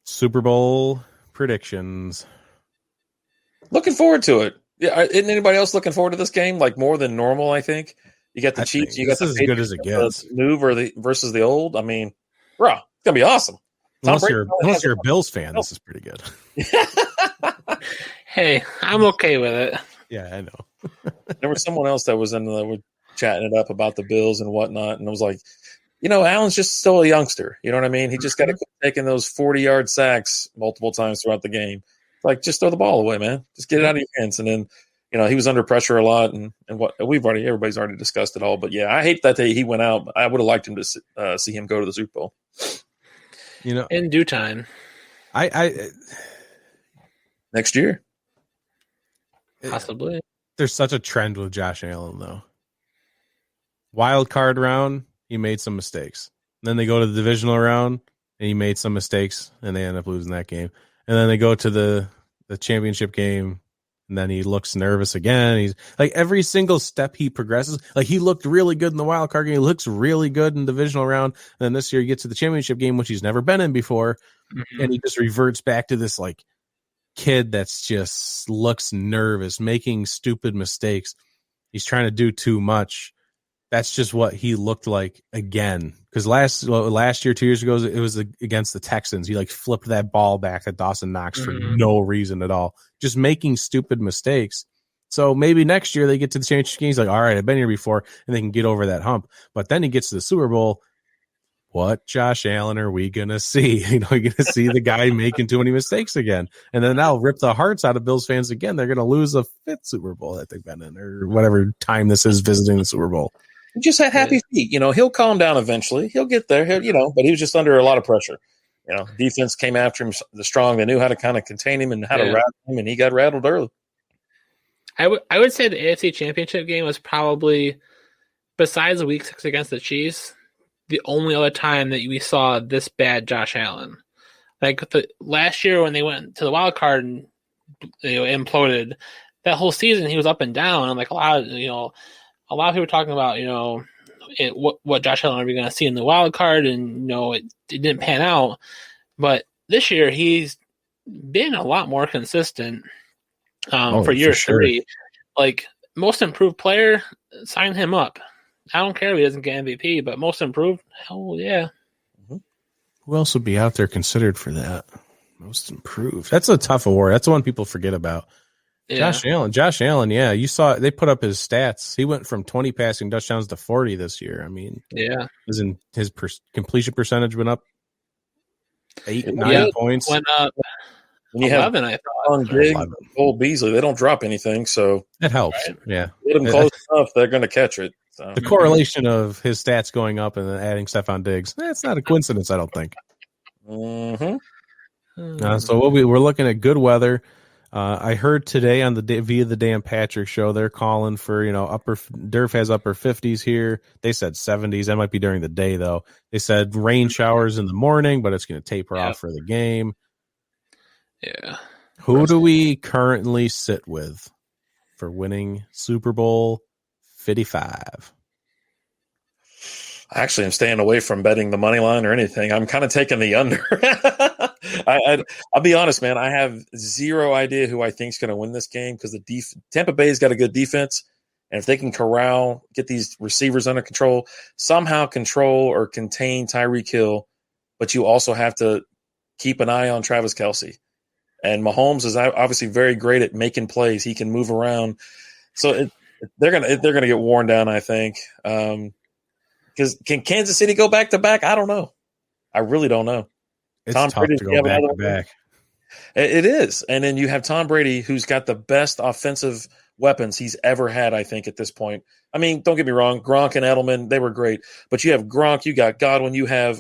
Speaker 1: Super Bowl predictions.
Speaker 3: Looking forward to it. Yeah, isn't anybody else looking forward to this game like more than normal? I think you got the Chiefs. You got the
Speaker 1: as good as it gets.
Speaker 3: New versus the old. I mean, bro, it's gonna be awesome.
Speaker 1: Unless you're a Bills fan, this is pretty good.
Speaker 2: Hey, I'm okay with it.
Speaker 1: Yeah, I know.
Speaker 3: There was someone else that was in the chatting it up about the Bills and whatnot, and I was like, Allen's just still a youngster. You know what I mean? He just got to quit taking those 40-yard sacks multiple times throughout the game. Like, just throw the ball away, man. Just get it out of your hands. And then, he was under pressure a lot, and what everybody's already discussed it all. But yeah, I hate that he went out. I would have liked him to see him go to the Super Bowl.
Speaker 2: In due time.
Speaker 1: I
Speaker 3: Next year.
Speaker 2: Possibly.
Speaker 1: There's such a trend with Josh Allen, though. Wild card round, he made some mistakes. Then they go to the divisional round, and he made some mistakes, and they end up losing that game. And then they go to the championship game, and then he looks nervous again. He's like, every single step he progresses, like he looked really good in the wild card game. He looks really good in the divisional round. And then this year he gets to the championship game, which he's never been in before. Mm-hmm. And he just reverts back to this like kid that's just looks nervous, making stupid mistakes. He's trying to do too much. That's just what he looked like again. Because last year, 2 years ago, it was against the Texans. He like flipped that ball back at Dawson Knox for no reason at all, just making stupid mistakes. So maybe next year they get to the championship game. He's like, all right, I've been here before, and they can get over that hump. But then he gets to the Super Bowl. What Josh Allen are we going to see? You're going to see the guy making too many mistakes again. And then that'll rip the hearts out of Bills fans again. They're going to lose a fifth Super Bowl that they've been in, or whatever time this is visiting the Super Bowl.
Speaker 3: He just had happy feet. He'll calm down eventually. He'll get there, but he was just under a lot of pressure. Defense came after him strong. They knew how to kind of contain him and how to rattle him, and he got rattled early.
Speaker 2: I would say the AFC Championship game was probably, besides Week 6 against the Chiefs, the only other time that we saw this bad Josh Allen. Like last year when they went to the wild card and imploded, that whole season he was up and down. And like a lot of people were talking about what Josh Allen are we going to see in the wild card, and it didn't pan out. But this year he's been a lot more consistent for year three. Like most improved player, sign him up. I don't care if he doesn't get MVP, but most improved, hell yeah.
Speaker 1: Who else would be out there considered for that? Most improved. That's a tough award. That's the one people forget about. Yeah. Josh Allen, yeah. You saw they put up his stats. He went from 20 passing touchdowns to 40 this year. I mean,
Speaker 2: yeah.
Speaker 1: Isn't his completion percentage went up 9 points?
Speaker 2: Went up.
Speaker 3: When you 11, I thought. Cole Beasley, they don't drop anything, so
Speaker 1: it helps. Right? Yeah.
Speaker 3: Get them close enough, they're going to catch it. So.
Speaker 1: The correlation of his stats going up and then adding Stephon Diggs, that's not a coincidence, I don't think.
Speaker 3: Mm-hmm.
Speaker 1: So we're looking at good weather. I heard today on via the Dan Patrick show, they're calling for, Durf has upper 50s here. They said 70s. That might be during the day, though. They said rain showers in the morning, but it's going to taper off for the game.
Speaker 2: Yeah.
Speaker 1: Who do we currently sit with for winning Super Bowl 55?
Speaker 3: Actually, I'm staying away from betting the money line or anything. I'm kind of taking the under. I'll be honest, man. I have zero idea who I think is going to win this game because Tampa Bay's got a good defense, and if they can get these receivers under control, somehow control or contain Tyreek Hill, but you also have to keep an eye on Travis Kelsey. And Mahomes is obviously very great at making plays. He can move around, so they're gonna get worn down, I think. Because can Kansas City go back to back? I don't know. I really don't know.
Speaker 1: It's Tom tough Brady, to go back to back.
Speaker 3: It is, and then you have Tom Brady, who's got the best offensive weapons he's ever had, I think, at this point. I mean, don't get me wrong, Gronk and Edelman, they were great, but you have Gronk, you got Godwin, you have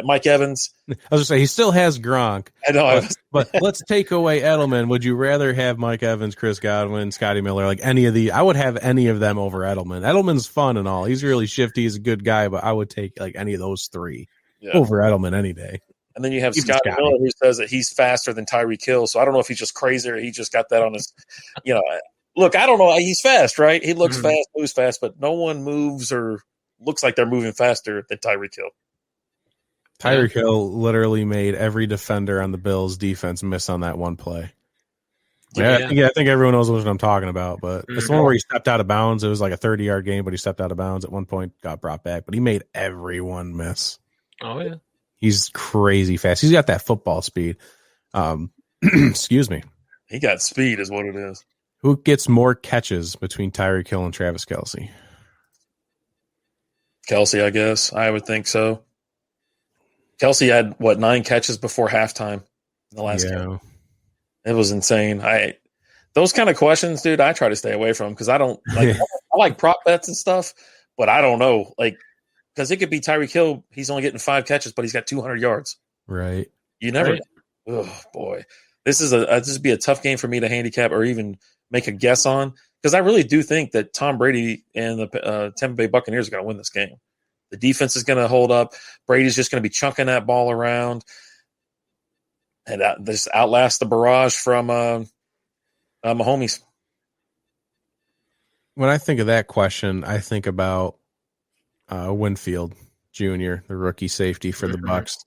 Speaker 3: Mike Evans.
Speaker 1: I was going to say, he still has Gronk.
Speaker 3: I know.
Speaker 1: But let's take away Edelman. Would you rather have Mike Evans, Chris Godwin, Scotty Miller, like any of the? I would have any of them over Edelman. Edelman's fun and all. He's really shifty. He's a good guy, but I would take like any of those three over Edelman any day.
Speaker 3: And then you have Scotty Miller, who says that he's faster than Tyreek Hill. So I don't know if he's just crazy or he just got that on his, Look, I don't know. He's fast, right? He looks fast, moves fast, but no one moves or looks like they're moving faster than Tyreek Hill.
Speaker 1: Tyreek Hill literally made every defender on the Bills' defense miss on that one play. I think everyone knows what I'm talking about, but it's the one where he stepped out of bounds. It was like a 30-yard game, but he stepped out of bounds at one point, got brought back, but he made everyone miss.
Speaker 2: Oh, yeah.
Speaker 1: He's crazy fast. He's got that football speed. Excuse me.
Speaker 3: He got speed, is what it is.
Speaker 1: Who gets more catches between Tyreek Hill and Travis Kelsey?
Speaker 3: Kelsey, I guess. I would think so. Kelsey had, 9 catches before halftime in the last game? It was insane. Those kind of questions, dude, I try to stay away from because I don't like I like prop bets and stuff, but I don't know. Like, because it could be Tyreek Hill, he's only getting 5 catches, but he's got 200 yards.
Speaker 1: Right.
Speaker 3: You never Oh boy. This would be a tough game for me to handicap or even make a guess on because I really do think that Tom Brady and the Tampa Bay Buccaneers are going to win this game. The defense is going to hold up. Brady's just going to be chunking that ball around and this outlast the barrage from Mahomes.
Speaker 1: When I think of that question, I think about Winfield Jr., the rookie safety for the Bucs.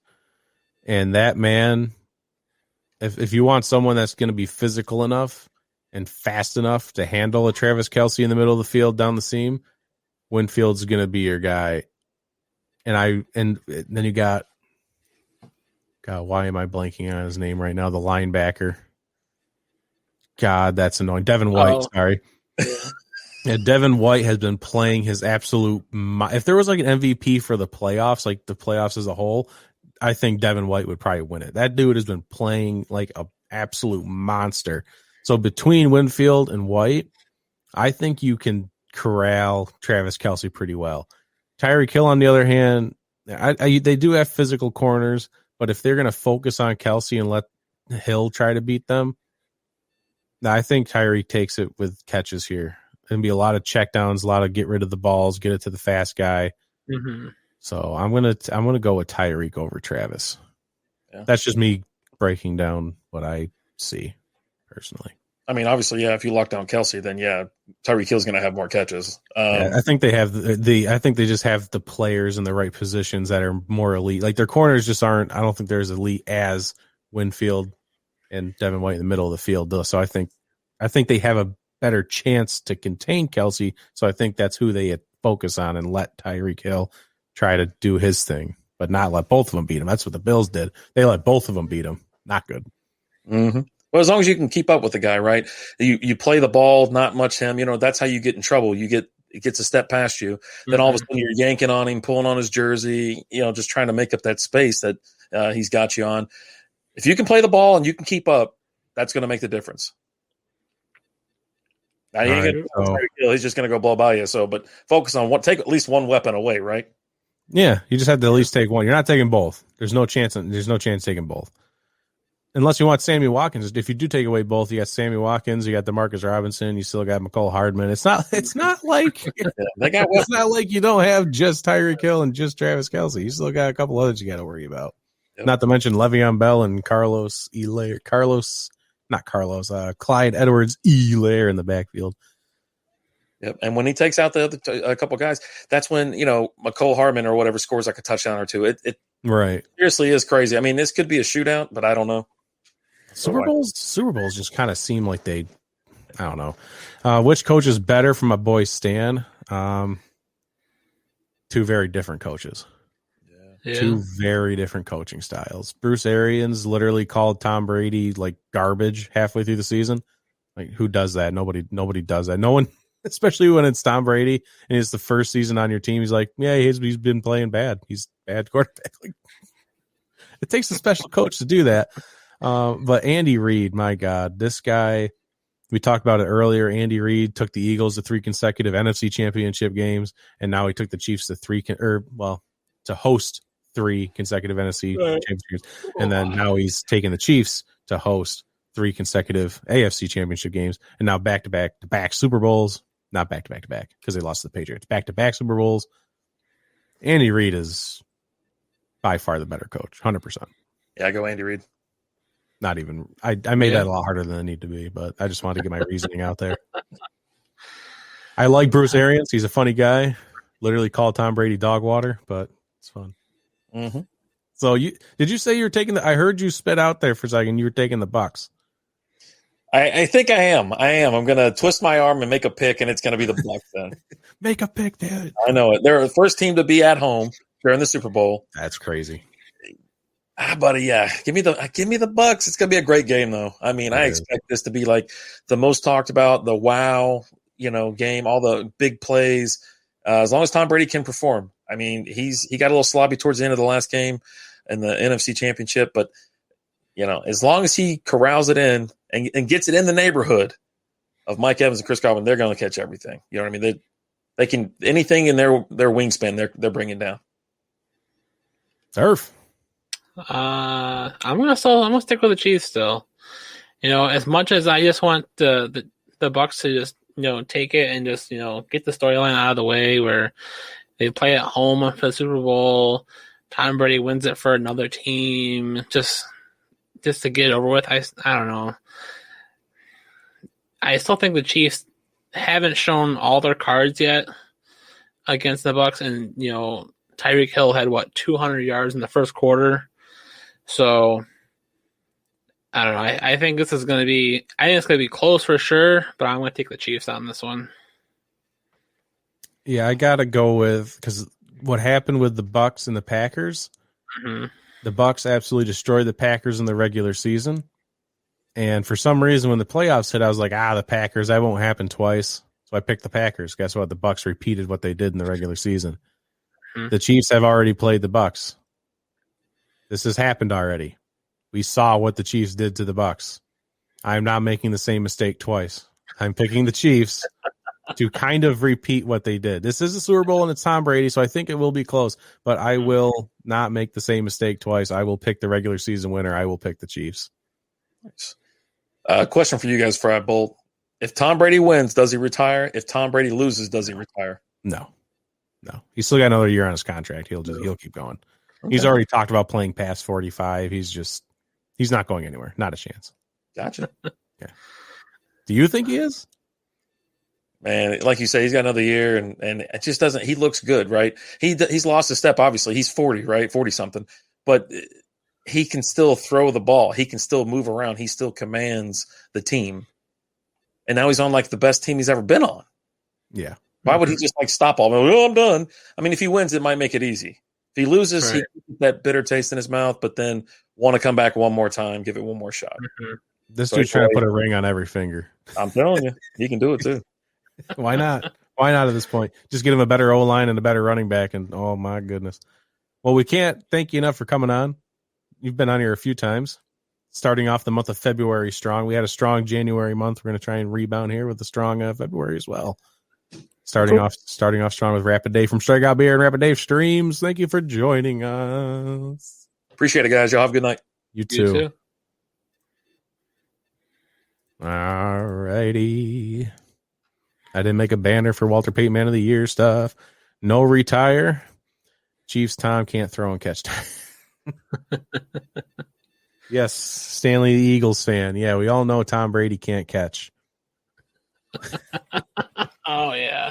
Speaker 1: And that man, if you want someone that's going to be physical enough and fast enough to handle a Travis Kelsey in the middle of the field down the seam, Winfield's going to be your guy. And then you got, God, why am I blanking on his name right now? The linebacker. God, that's annoying. Devin White, sorry. Yeah, Devin White has been playing his absolute. If there was like an MVP for the playoffs, like the playoffs as a whole, I think Devin White would probably win it. That dude has been playing like an absolute monster. So between Winfield and White, I think you can corral Travis Kelsey pretty well. Tyreek Hill, on the other hand, they do have physical corners, but if they're going to focus on Kelsey and let Hill try to beat them, I think Tyreek takes it with catches here. There'll be a lot of checkdowns, a lot of get rid of the balls, get it to the fast guy.
Speaker 2: Mm-hmm.
Speaker 1: So I'm gonna go with Tyreek over Travis. Yeah. That's just me breaking down what I see personally.
Speaker 3: I mean, obviously, yeah. If you lock down Kelsey, then Tyreek Hill's going to have more catches.
Speaker 1: I think they have I think they just have the players in the right positions that are more elite. Like their corners just aren't. I don't think they're as elite as Winfield and Devin White in the middle of the field. So I think they have a better chance to contain Kelsey. So I think that's who they focus on and let Tyreek Hill try to do his thing, but not let both of them beat him. That's what the Bills did. They let both of them beat him. Not good.
Speaker 3: Mm-hmm. Well, as long as you can keep up with the guy, right? You play the ball, not much him. That's how you get in trouble. It gets a step past you. Then all of a sudden you're yanking on him, pulling on his jersey, just trying to make up that space that he's got you on. If you can play the ball and you can keep up, that's going to make the difference. Now, he's just going to go blow by you. So, but focus on take at least one weapon away, right?
Speaker 1: Yeah, you just have to at least take one. You're not taking both. There's no chance taking both. Unless you want Sammy Watkins. If you do take away both, you got Sammy Watkins, you got DeMarcus Robinson, you still got McCole Hardman. It's not like it's not like you don't have just Tyreek Hill and just Travis Kelsey. You still got a couple others you got to worry about. Yep. Not to mention Le'Veon Bell and Clyde Edwards-Helaire in the backfield.
Speaker 3: Yep. And when he takes out the other a couple guys, that's when, McCole Hardman or whatever scores like a touchdown or two. It
Speaker 1: right.
Speaker 3: Seriously is crazy. I mean, this could be a shootout, but I don't know.
Speaker 1: Super Bowls just kind of seem like I don't know. Which coach is better from my boy Stan? Two very different coaches. Yeah. Two very different coaching styles. Bruce Arians literally called Tom Brady like garbage halfway through the season. Like, who does that? Nobody does that. No one, especially when it's Tom Brady and it's the first season on your team. He's like, yeah, he's been playing bad. He's a bad quarterback. Like, it takes a special coach to do that. But Andy Reid, my God, this guy, we talked about it earlier. Andy Reid took the Eagles to 3 consecutive NFC championship games, and now he took the Chiefs to host 3 consecutive NFC championship games. And then now he's taking the Chiefs to host 3 consecutive AFC championship games, and now back-to-back Super Bowls. Not back-to-back because they lost to the Patriots. Back-to-back Super Bowls. Andy Reid is by far the better coach, 100%.
Speaker 3: Yeah, I go Andy Reid.
Speaker 1: Not even. I made that a lot harder than it needed to be, but I just wanted to get my reasoning out there. I like Bruce Arians. He's a funny guy. Literally called Tom Brady dog water, but it's fun.
Speaker 3: Mm-hmm.
Speaker 1: So did you say you were taking I heard you spit out there for a second. You were taking the Bucs.
Speaker 3: I think I am. I'm going to twist my arm and make a pick, and it's going to be the Bucs then.
Speaker 1: Make a pick, dude.
Speaker 3: I know it. They're the first team to be at home during the Super Bowl.
Speaker 1: That's crazy.
Speaker 3: Buddy, yeah. Give me the Bucks. It's gonna be a great game, though. I mean, I expect this to be like the most talked about, the wow, game, all the big plays. As long as Tom Brady can perform. I mean, he got a little sloppy towards the end of the last game in the NFC Championship, but as long as he corrals it in and gets it in the neighborhood of Mike Evans and Chris Godwin, they're going to catch everything. You know what I mean? They can anything in their wingspan, they're bringing down.
Speaker 1: Turf.
Speaker 2: I'm gonna stick with the Chiefs still. As much as I just want the Bucks to just take it and just get the storyline out of the way where they play at home for the Super Bowl, Tom Brady wins it for another team, just to get it over with. I don't know. I still think the Chiefs haven't shown all their cards yet against the Bucks, and Tyreek Hill had 200 yards in the first quarter. So I don't know. I think this is going to be. I think it's going to be close for sure, but I'm going to take the Chiefs on this one.
Speaker 1: Yeah, I got to go with because what happened with the Bucks and the Packers.
Speaker 2: Mm-hmm.
Speaker 1: The Bucks absolutely destroyed the Packers in the regular season, and for some reason, when the playoffs hit, I was like, the Packers. That won't happen twice. So I picked the Packers. Guess what? The Bucks repeated what they did in the regular season. Mm-hmm. The Chiefs have already played the Bucks. This has happened already. We saw what the Chiefs did to the Bucks. I'm not making the same mistake twice. I'm picking the Chiefs to kind of repeat what they did. This is a Super Bowl and it's Tom Brady, so I think it will be close, but I will not make the same mistake twice. I will pick the regular season winner. I will pick the Chiefs.
Speaker 3: Nice. Question for you guys, Fry Bolt. If Tom Brady wins, does he retire? If Tom Brady loses, does he retire?
Speaker 1: No. He's still got another year on his contract. He'll keep going. Okay. He's already talked about playing past 45. He's not going anywhere. Not a chance.
Speaker 3: Gotcha.
Speaker 1: Yeah. Do you think he is?
Speaker 3: Man, like you say, he's got another year, and it just doesn't. He looks good, right? He's lost a step. Obviously, he's 40, right? 40 something, but he can still throw the ball. He can still move around. He still commands the team, and now he's on like the best team he's ever been on.
Speaker 1: Yeah.
Speaker 3: Why would he just stop all? I'm done. I mean, if he wins, it might make it easy. If he loses, right, he gets that bitter taste in his mouth, but then want to come back one more time, give it one more shot.
Speaker 2: Mm-hmm.
Speaker 1: This dude's trying to put a ring on every finger.
Speaker 3: I'm telling you, he can do it too.
Speaker 1: Why not? Why not at this point? Just get him a better O-line and a better running back, and oh my goodness. Well, we can't thank you enough for coming on. You've been on here a few times. Starting off the month of February strong. We had a strong January month. We're going to try and rebound here with a strong February as well. Starting off strong with Rapid Dave from Strikeout Beer and Rapid Dave Streams. Thank you for joining us.
Speaker 3: Appreciate it, guys. Y'all have a good night.
Speaker 1: You too. All righty. I didn't make a banner for Walter Payton Man of the Year stuff. No retire. Chiefs Tom can't throw and catch time. Yes, Stanley the Eagles fan. Yeah, we all know Tom Brady can't catch.
Speaker 2: Oh yeah.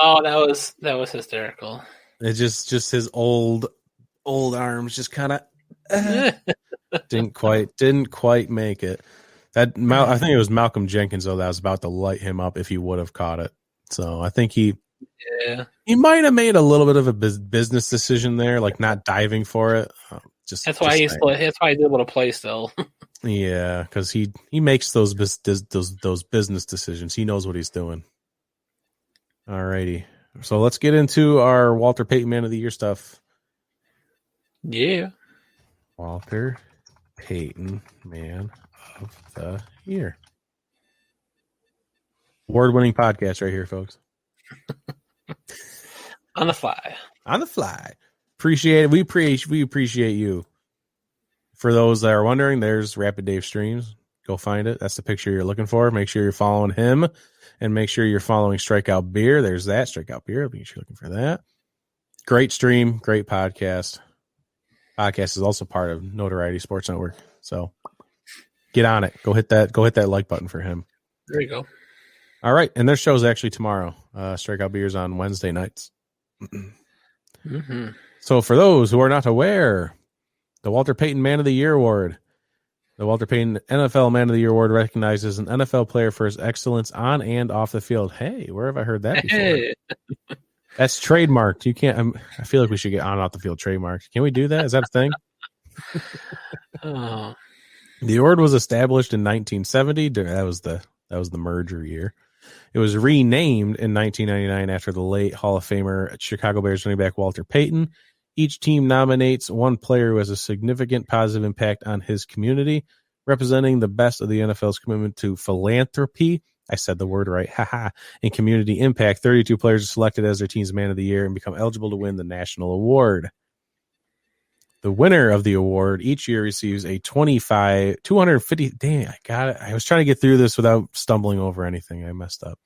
Speaker 2: Oh, that was hysterical.
Speaker 1: It's just his old arms just kind of didn't quite make it. I think it was Malcolm Jenkins though that was about to light him up if he would have caught it. So I think he might have made a little bit of a business decision there, like not diving for it.
Speaker 2: That's why he's able to play still.
Speaker 1: Yeah, because he makes those business decisions. He knows what he's doing. All righty. So let's get into our Walter Payton Man of the Year stuff.
Speaker 2: Yeah.
Speaker 1: Walter Payton Man of the Year. Award-winning podcast right here, folks.
Speaker 2: On the fly.
Speaker 1: Appreciate it. We appreciate you. For those that are wondering, there's Rapid Dave Streams. Go find it. That's the picture you're looking for. Make sure you're following him, and make sure you're following Strikeout Beer. There's that Strikeout Beer. Make sure you're looking for that. Great stream, great podcast. Podcast is also part of Notoriety Sports Network. So get on it. Go hit that like button for him.
Speaker 2: There you go.
Speaker 1: All right, and their show's actually tomorrow. Strikeout Beer's on Wednesday nights.
Speaker 2: Mm-hmm.
Speaker 1: So for those who are not aware, the Walter Payton Man of the Year Award. The Walter Payton NFL Man of the Year Award recognizes an NFL player for his excellence on and off the field. Hey, where have I heard that before?
Speaker 2: Hey.
Speaker 1: That's trademarked. You can't. I feel like we should get on and off the field trademarked. Can we do that? Is that a thing?
Speaker 2: Oh,
Speaker 1: The award was established in 1970. That was the merger year. It was renamed in 1999 after the late Hall of Famer Chicago Bears running back Walter Payton. Each team nominates one player who has a significant positive impact on his community, representing the best of the NFL's commitment to philanthropy. I said the word right. Haha. And community impact. 32 players are selected as their team's man of the year and become eligible to win the national award. The winner of the award each year receives a 250. Dang, I got it. I was trying to get through this without stumbling over anything. I messed up.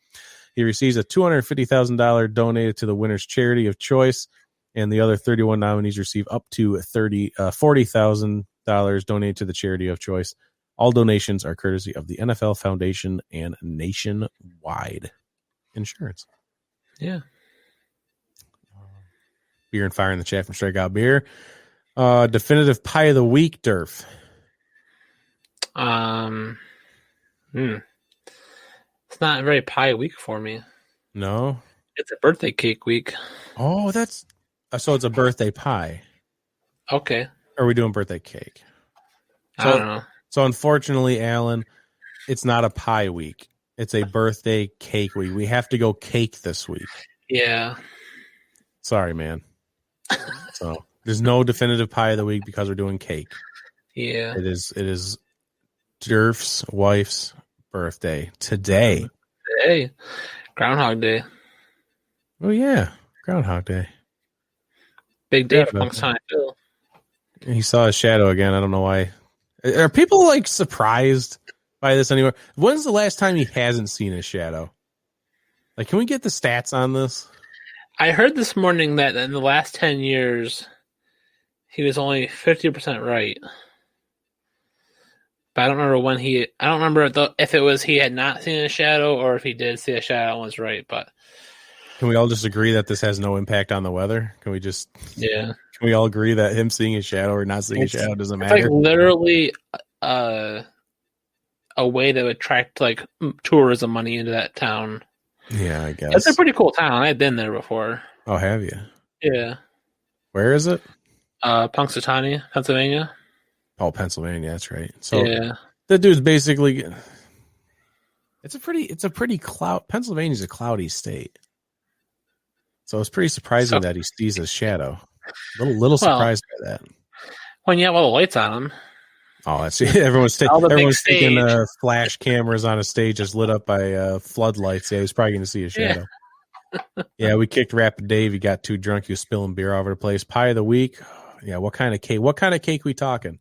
Speaker 1: He receives a $250,000 donated to the winner's charity of choice, and the other 31 nominees receive up to $40,000 donated to the charity of choice. All donations are courtesy of the NFL Foundation and Nationwide Insurance.
Speaker 2: yeah.
Speaker 1: Beer and Fire in the chat from Strikeout Beer. Definitive pie of the week, Durf.
Speaker 2: It's not a very pie week for me.
Speaker 1: No?
Speaker 2: It's a birthday cake week.
Speaker 1: Oh, that's... So it's a birthday pie.
Speaker 2: Okay.
Speaker 1: Or are we doing birthday cake?
Speaker 2: I don't know.
Speaker 1: So unfortunately, Alan, it's not a pie week. It's a birthday cake week. We have to go cake this week.
Speaker 2: Yeah.
Speaker 1: Sorry, man. So there's no definitive pie of the week because we're doing cake.
Speaker 2: Yeah.
Speaker 1: It is Durf's wife's birthday today.
Speaker 2: Hey, Groundhog Day.
Speaker 1: Oh yeah, Groundhog Day.
Speaker 2: Big day for
Speaker 1: Definitely.
Speaker 2: Punxsutawney Phil.
Speaker 1: He saw his shadow again. I don't know why. Are people like surprised by this anywhere? When's the last time he hasn't seen his shadow? Like, can we get the stats on this?
Speaker 2: I heard this morning that in the last 10 years, he was only 50% right. But I don't remember when I don't remember if it was he had not seen a shadow or if he did see a shadow and was right. But
Speaker 1: Can we all just agree that this has no impact on the weather? Can we just,
Speaker 2: yeah,
Speaker 1: can we all agree that him seeing a shadow or not seeing a shadow doesn't
Speaker 2: it's
Speaker 1: matter?
Speaker 2: like literally a way to attract like tourism money into that town.
Speaker 1: Yeah, I guess.
Speaker 2: It's a pretty cool town. I've been there before.
Speaker 1: Oh, have you?
Speaker 2: Yeah.
Speaker 1: Where is it?
Speaker 2: Punxsutawney, Pennsylvania.
Speaker 1: Oh, Pennsylvania. That's right. So
Speaker 2: Yeah.
Speaker 1: that dude's basically. It's a pretty cloud. Pennsylvania's a cloudy state, so it's pretty surprising that he sees a shadow. Little surprised by that.
Speaker 2: When you have all the lights on them.
Speaker 1: Oh, that's everyone's taking flash cameras on a stage that's lit up by floodlights. Yeah, he's probably going to see a shadow. Yeah, we kicked Rapid Dave. He got too drunk. He was spilling beer all over the place. Pie of the week. Yeah, what kind of cake? What kind of cake we talking?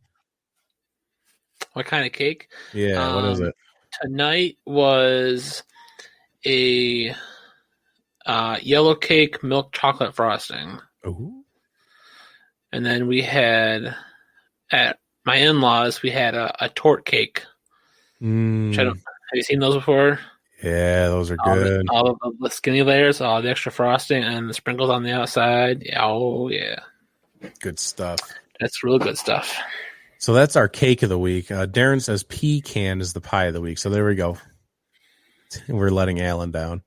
Speaker 2: What kind of cake?
Speaker 1: Yeah, what is it?
Speaker 2: Tonight was a yellow cake milk chocolate frosting.
Speaker 1: Ooh.
Speaker 2: And then we had at my in-laws, we had a torte cake. Which have you seen those before?
Speaker 1: Yeah, those are good.
Speaker 2: All of the skinny layers, all the extra frosting, and the sprinkles on the outside. Yeah, oh, yeah.
Speaker 1: Good stuff.
Speaker 2: That's real good stuff.
Speaker 1: So that's our cake of the week. Darren says pecan is the pie of the week. So there we go. We're letting Alan down.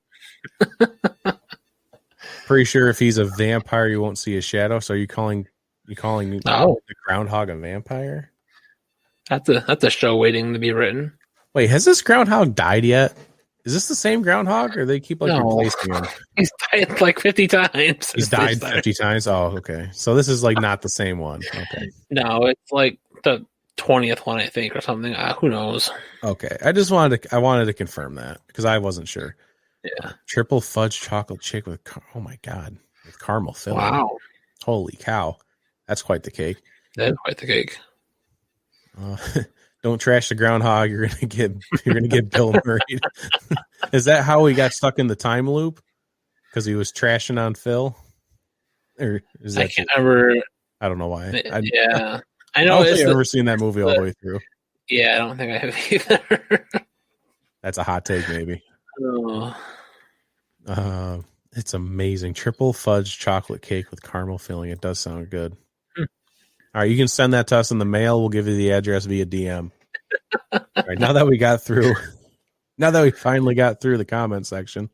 Speaker 1: Pretty sure if he's a vampire, you won't see his shadow. So are you calling the groundhog a vampire?
Speaker 2: That's a show waiting to be written.
Speaker 1: Wait, has this groundhog died yet? Is this the same groundhog, or they keep replacing him?
Speaker 2: He's died like 50 times.
Speaker 1: He's died 50 times? Oh, okay. So this is like not the same one. Okay.
Speaker 2: No, it's like the 20th one, I think, or something. Who knows?
Speaker 1: Okay. I wanted to confirm that because I wasn't sure.
Speaker 2: Yeah.
Speaker 1: Triple fudge chocolate chick with, oh my God, with caramel filling.
Speaker 2: Wow.
Speaker 1: Holy cow. That's quite the cake.
Speaker 2: That's quite the cake.
Speaker 1: Don't trash the groundhog. You're gonna get Bill Murray. Is that how he got stuck in the time loop? Because he was trashing on Phil? Or is that?
Speaker 2: I can't remember.
Speaker 1: I don't know why.
Speaker 2: I know.
Speaker 1: I don't think I've ever seen that movie all the way through.
Speaker 2: Yeah, I don't think I have either.
Speaker 1: That's a hot take, maybe.
Speaker 2: Oh.
Speaker 1: It's amazing. Triple fudge chocolate cake with caramel filling. It does sound good. All right, you can send that to us in the mail. We'll give you the address via DM. All right, now that we finally got through the comment section,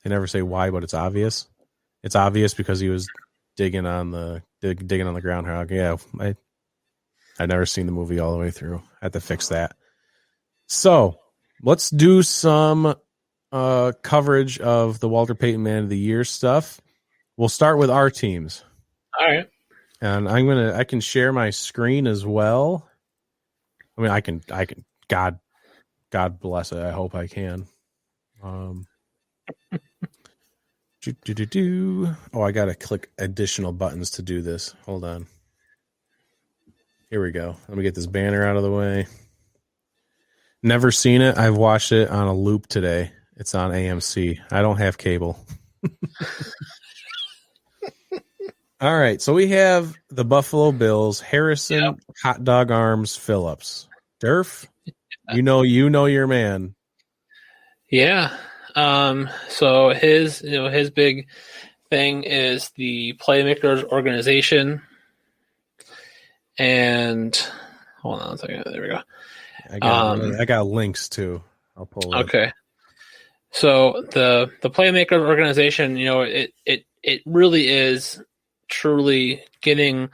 Speaker 1: they never say why, but it's obvious. It's obvious because he was digging on the groundhog. Yeah, I've never seen the movie all the way through. I have to fix that. So let's do some coverage of the Walter Payton Man of the Year stuff. We'll start with our teams.
Speaker 2: All right.
Speaker 1: And I can share my screen as well. I mean, I can God bless it. I hope I can. Oh, I got to click additional buttons to do this. Hold on. Here we go. Let me get this banner out of the way. Never seen it. I've watched it on a loop today. It's on AMC. I don't have cable. All right. So we have the Buffalo Bills, Harrison, Hot Dog Arms, Phillips. Durf, you know your man.
Speaker 2: Yeah. So his big thing is the Playmakers Organization. And hold on a second. There we go.
Speaker 1: I got links too. I'll pull it.
Speaker 2: Okay. So the Playmakers Organization, it really is truly getting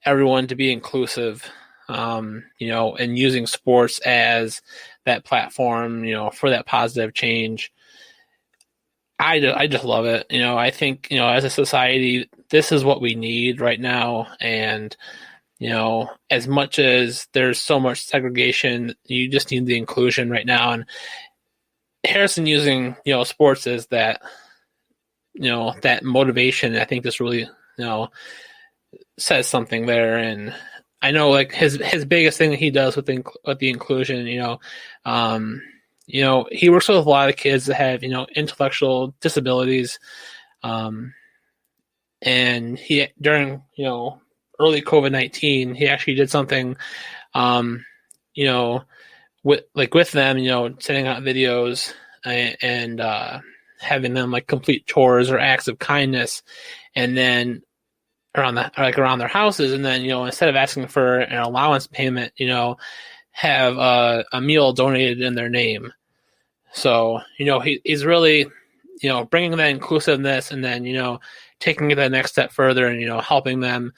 Speaker 2: everyone to be inclusive, and using sports as that platform, for that positive change. I just love it. I think, as a society, this is what we need right now. And, as much as there's so much segregation, you just need the inclusion right now. And Harrison using, sports as that, that motivation, I think this really, says something there. And I know like his biggest thing that he does with the inclusion, he works with a lot of kids that have, intellectual disabilities. And he, during, early COVID-19, he actually did something, with them, sending out videos and having them like complete chores or acts of kindness, and then around their houses, and then instead of asking for an allowance payment, have a meal donated in their name. So he's really bringing that inclusiveness, and then taking it the next step further, and helping them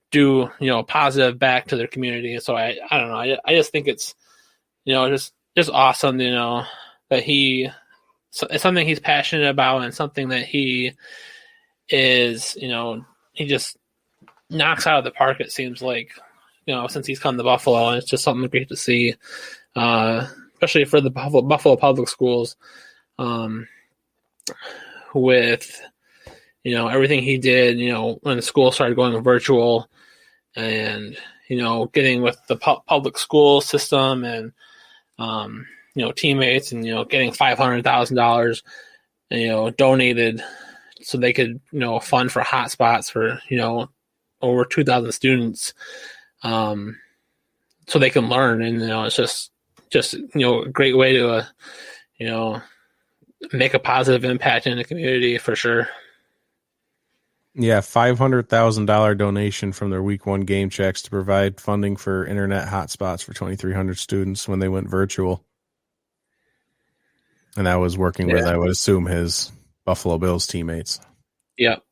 Speaker 2: do positive back to their community. So I don't know, I just think it's just awesome, that it's something he's passionate about, and something that he is, he just knocks out of the park, it seems like, since he's come to Buffalo, and it's just something great to see, especially for the Buffalo public schools, with, everything he did, when the school started going virtual, and, getting with the public school system, and, teammates, and, getting $500,000, donated so they could, fund for hotspots for, over 2,000 students, so they can learn. And, it's just, a great way to, make a positive impact in the community for sure.
Speaker 1: Yeah, $500,000 donation from their week 1 game checks to provide funding for internet hotspots for 2,300 students when they went virtual. And that was working with, I would assume, his Buffalo Bills teammates.
Speaker 2: Yep.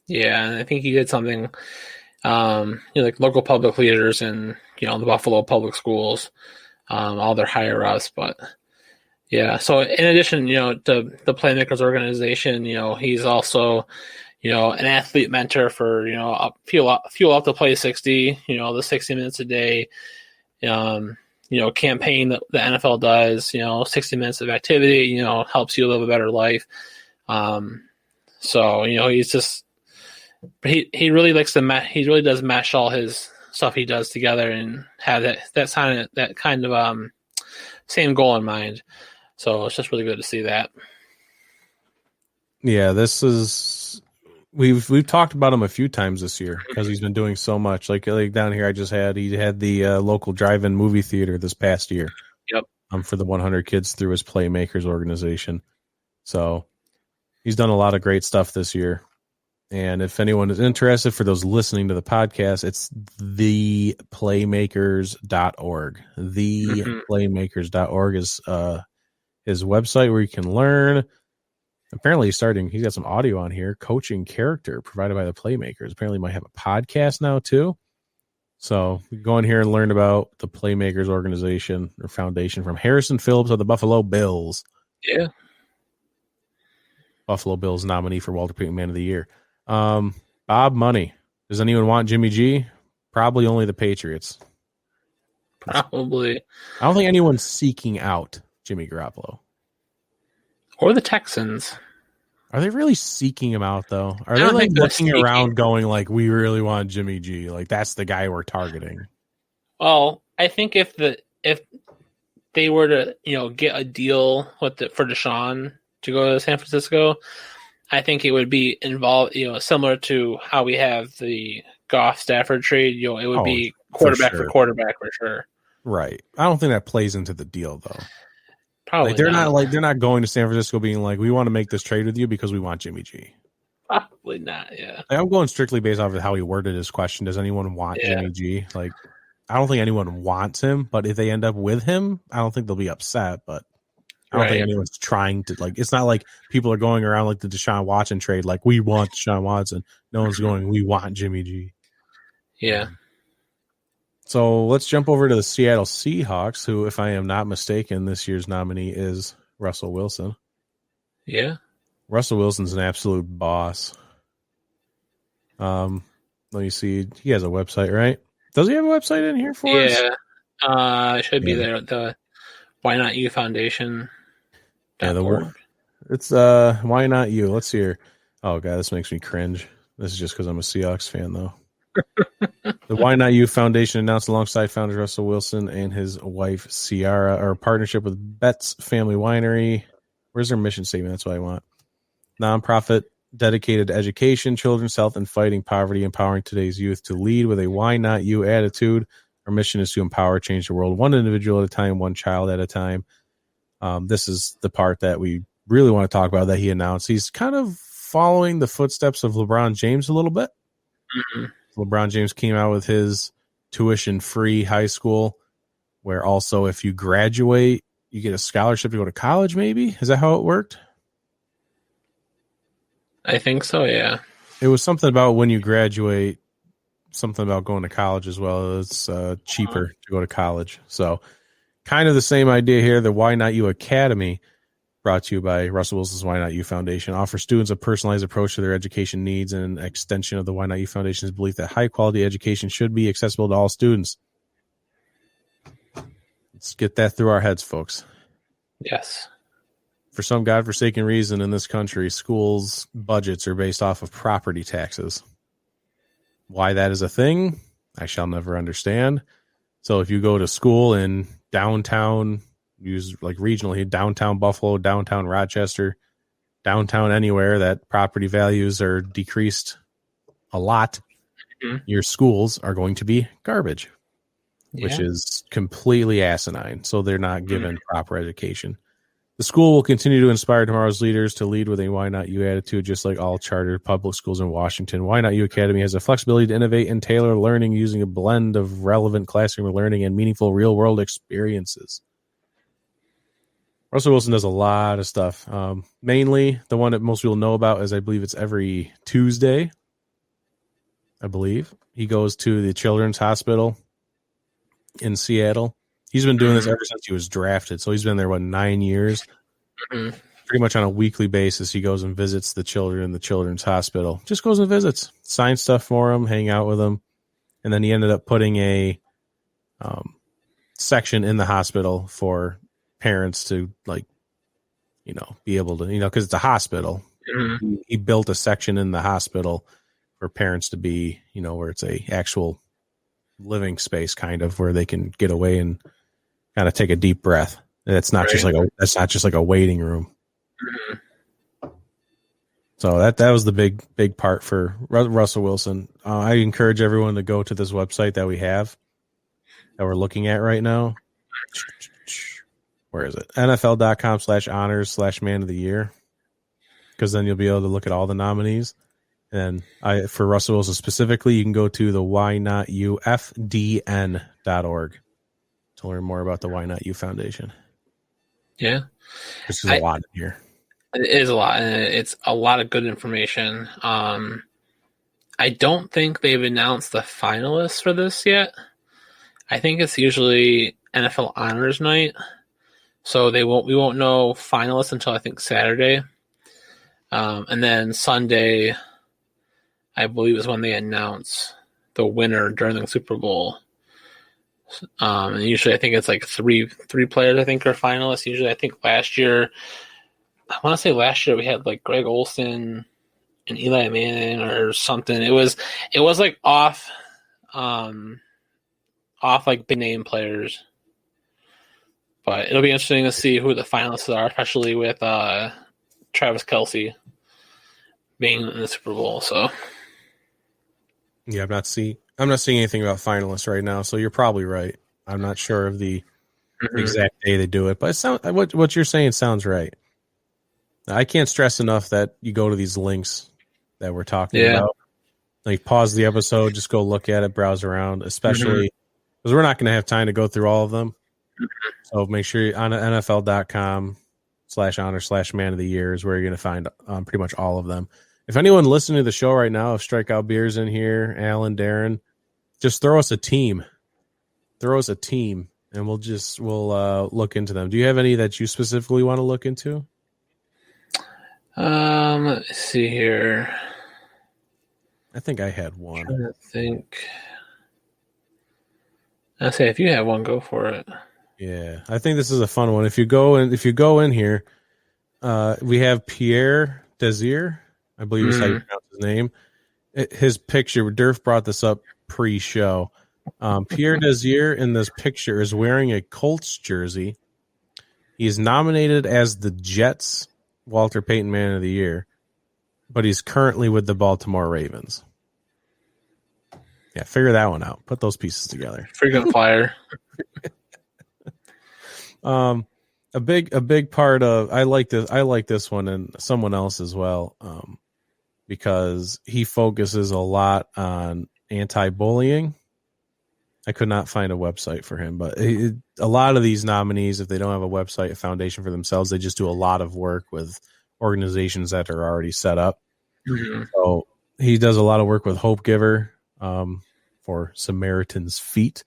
Speaker 2: Yeah, and I think he did something, like local public leaders and, the Buffalo public schools, all their higher ups. But yeah, so in addition, to the Playmakers Organization, he's also, an athlete mentor for, Fuel Up to Play 60, the 60 minutes a day, campaign that the NFL does, 60 minutes of activity, helps you live a better life. So, he's just, he really likes to, he really does mesh all his stuff he does together and have that kind of same goal in mind. So it's just really good to see that. Yeah,
Speaker 1: this is, we've talked about him a few times this year because he's been doing so much. Like down here, he had the local drive-in movie theater this past year.
Speaker 2: Yep.
Speaker 1: For the 100 kids through his Playmakers organization. So he's done a lot of great stuff this year. And if anyone is interested, for those listening to the podcast, it's theplaymakers.org. Theplaymakers.org is his website where you can learn. Apparently he's got some audio on here, coaching character provided by the Playmakers. Apparently he might have a podcast now too. So we go in here and learn about the Playmakers Organization or Foundation from Harrison Phillips of the Buffalo Bills.
Speaker 2: Yeah.
Speaker 1: Buffalo Bills nominee for Walter Payton Man of the Year. Bob Money. Does anyone want Jimmy G? Probably only the Patriots.
Speaker 2: Probably.
Speaker 1: I don't think anyone's seeking out Jimmy Garoppolo.
Speaker 2: Or the Texans.
Speaker 1: Are they really seeking him out, though? Are
Speaker 2: I
Speaker 1: they
Speaker 2: don't
Speaker 1: like
Speaker 2: think they're
Speaker 1: looking
Speaker 2: sneaking.
Speaker 1: around going like, we really want Jimmy G? Like, that's the guy we're targeting.
Speaker 2: Well, I think if they were to, get a deal for Deshaun to go to San Francisco, I think it would be involved, similar to how we have the Goff Stafford trade. It would be quarterback for quarterback for sure.
Speaker 1: Right. I don't think that plays into the deal, though.
Speaker 2: Probably
Speaker 1: they're not going to San Francisco being like, we want to make this trade with you because we want Jimmy G.
Speaker 2: Probably not. Yeah.
Speaker 1: I'm going strictly based off of how he worded his question. Does anyone want Jimmy G? Like, I don't think anyone wants him, but if they end up with him, I don't think they'll be upset. But I don't think anyone's trying to it's not like people are going around like the Deshaun Watson trade, like we want Deshaun Watson. No one's going, we want Jimmy G.
Speaker 2: Yeah.
Speaker 1: So let's jump over to the Seattle Seahawks, who, if I am not mistaken, this year's nominee is Russell Wilson.
Speaker 2: Yeah.
Speaker 1: Russell Wilson's an absolute boss. Let me see. He has a website, right? Does he have a website in here for us?
Speaker 2: Yeah. It should be there. The Why Not You Foundation.
Speaker 1: Yeah, it's Why Not You? Let's see here. Oh god, this makes me cringe. This is just because I'm a Seahawks fan, though. The Why Not You Foundation announced alongside founder Russell Wilson and his wife Ciara a partnership with Betts Family Winery. Where's their mission statement? That's what I want. Nonprofit dedicated to education, children's health, and fighting poverty, empowering today's youth to lead with a Why Not You attitude. Our mission is to empower, change the world, one individual at a time, one child at a time. This is the part that we really want to talk about that he announced. He's kind of following the footsteps of LeBron James a little bit.
Speaker 2: Mm-hmm.
Speaker 1: LeBron James came out with his tuition-free high school, where also if you graduate, you get a scholarship to go to college, maybe? Is that how it worked?
Speaker 2: I think so, yeah.
Speaker 1: It was something about when you graduate, something about going to college as well. It's cheaper to go to college. So kind of the same idea here. The Why Not You Academy, brought to you by Russell Wilson's Why Not You Foundation, offers students a personalized approach to their education needs, and an extension of the Why Not You Foundation's belief that high-quality education should be accessible to all students. Let's get that through our heads, folks.
Speaker 2: Yes.
Speaker 1: For some godforsaken reason in this country, schools' budgets are based off of property taxes. Why that is a thing, I shall never understand. So if you go to school in downtown, use like regionally, downtown Buffalo, downtown Rochester, downtown anywhere that property values are decreased a lot, your schools are going to be garbage, which is completely asinine. So they're not given proper education. The school will continue to inspire tomorrow's leaders to lead with a Why Not You attitude, just like all chartered public schools in Washington. Why Not You Academy has the flexibility to innovate and tailor learning using a blend of relevant classroom learning and meaningful real-world experiences. Russell Wilson does a lot of stuff. Mainly, the one that most people know about is, I believe it's every Tuesday. I believe he goes to the Children's Hospital in Seattle. He's been doing this ever since he was drafted. So he's been there, 9 years?
Speaker 2: Mm-hmm.
Speaker 1: Pretty much on a weekly basis, he goes and visits the children in the Children's Hospital. Just goes and visits, signs stuff for them, hang out with them. And then he ended up putting a section in the hospital for parents to, be able to, because it's a hospital. Mm-hmm. He built a section in the hospital for parents to be, where it's a actual living space, kind of, where they can get away and kind of take a deep breath. That's not just like a waiting room. Mm-hmm. So that was the big part for Russell Wilson. I encourage everyone to go to this website that we have that we're looking at right now. Where is it? NFL.com/honors/man of the year. Because then you'll be able to look at all the nominees. And for Russell Wilson specifically, you can go to the whynotufdn.org to learn more about the Why Not You Foundation.
Speaker 2: Yeah.
Speaker 1: This is a lot in here.
Speaker 2: It is a lot, and it's a lot of good information. I don't think they've announced the finalists for this yet. I think it's usually NFL Honors Night, so we won't know finalists until I think Saturday, and then Sunday, I believe, is when they announce the winner during the Super Bowl. And usually, I think it's like three players. I think are finalists. Usually, I think last year we had like Greg Olsen and Eli Manning or something. It was like off like big name players. But it'll be interesting to see who the finalists are, especially with Travis Kelsey being in the Super Bowl. So
Speaker 1: yeah, I'm not seeing anything about finalists right now. So you're probably right. I'm not sure of the exact day they do it, but what you're saying sounds right. I can't stress enough that you go to these links that we're talking about. Like, pause the episode, just go look at it, browse around, especially because we're not going to have time to go through all of them. So make sure you're on NFL.com/honor/man of the year is where you're going to find pretty much all of them. If anyone listening to the show right now, if Strikeout Beer's in here, Alan, Darren, just throw us a team. And we'll look into them. Do you have any that you specifically want to look into?
Speaker 2: Let's see here.
Speaker 1: I think I had one.
Speaker 2: I'm trying to think. I say if you have one, go for it.
Speaker 1: Yeah, I think this is a fun one. If you go in here, we have Pierre Desir. I believe is how you pronounce his name. His picture, Durf brought this up pre-show. Pierre Desir in this picture is wearing a Colts jersey. He's nominated as the Jets Walter Payton Man of the Year, but he's currently with the Baltimore Ravens. Yeah, figure that one out. Put those pieces together.
Speaker 2: Freaking fire.
Speaker 1: A big part of I like this one and someone else as well, because he focuses a lot on anti-bullying. I could not find a website for him, but a lot of these nominees, if they don't have a website, a foundation for themselves, they just do a lot of work with organizations that are already set up. So he does a lot of work with Hope Giver for Samaritan's Feet.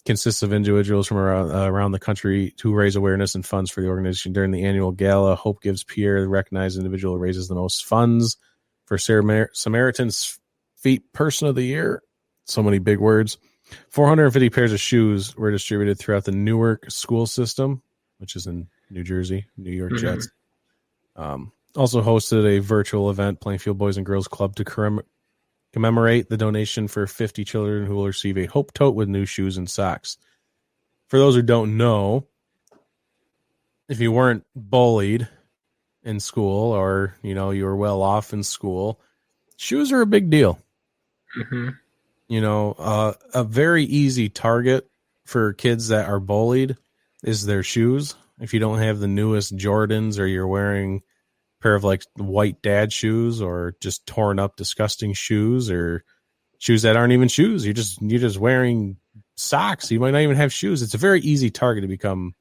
Speaker 1: Consists of individuals from around the country who raise awareness and funds for the organization. During the annual gala, Hope gives Pierre the recognized individual who raises the most funds for Samaritan's Feet Person of the Year. So many big words. 450 pairs of shoes were distributed throughout the Newark school system, which is in New Jersey, New York Jets. Also hosted a virtual event, Plainfield Boys and Girls Club, to commemorate the donation for 50 children who will receive a Hope Tote with new shoes and socks. For those who don't know, if you weren't bullied in school or, you were well off in school, shoes are a big deal. A very easy target for kids that are bullied is their shoes. If you don't have the newest Jordans or you're wearing a pair of like white dad shoes or just torn up, disgusting shoes or shoes that aren't even shoes, you're just wearing socks. You might not even have shoes. It's a very easy target to become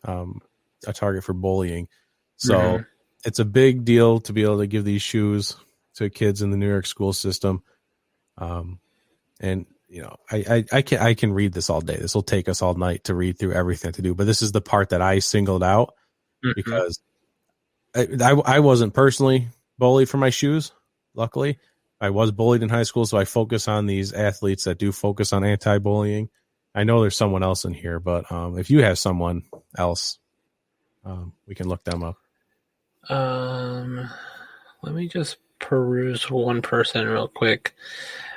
Speaker 1: a target for bullying. So it's a big deal to be able to give these shoes to kids in the New York school system. And I can read this all day. This will take us all night to read through everything to do. But this is the part that I singled out because I wasn't personally bullied for my shoes. Luckily, I was bullied in high school, so I focus on these athletes that do focus on anti-bullying. I know there's someone else in here, but if you have someone else, we can look them up.
Speaker 2: Let me just peruse one person real quick.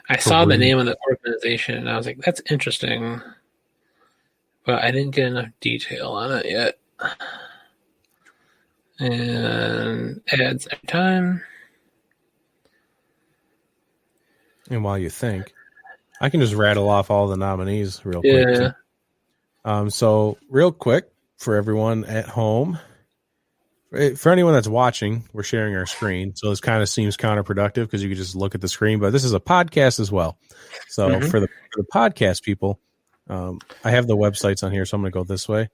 Speaker 2: I saw the name of the organization, and I was like, that's interesting. But I didn't get enough detail on it yet. And ads every time.
Speaker 1: And while you think, I can just rattle off all the nominees real quick. Yeah. So real quick, for everyone at home, for anyone that's watching, we're sharing our screen, so this kind of seems counterproductive because you can just look at the screen, but this is a podcast as well. So for the podcast people, I have the websites on here, so I'm going to go this way.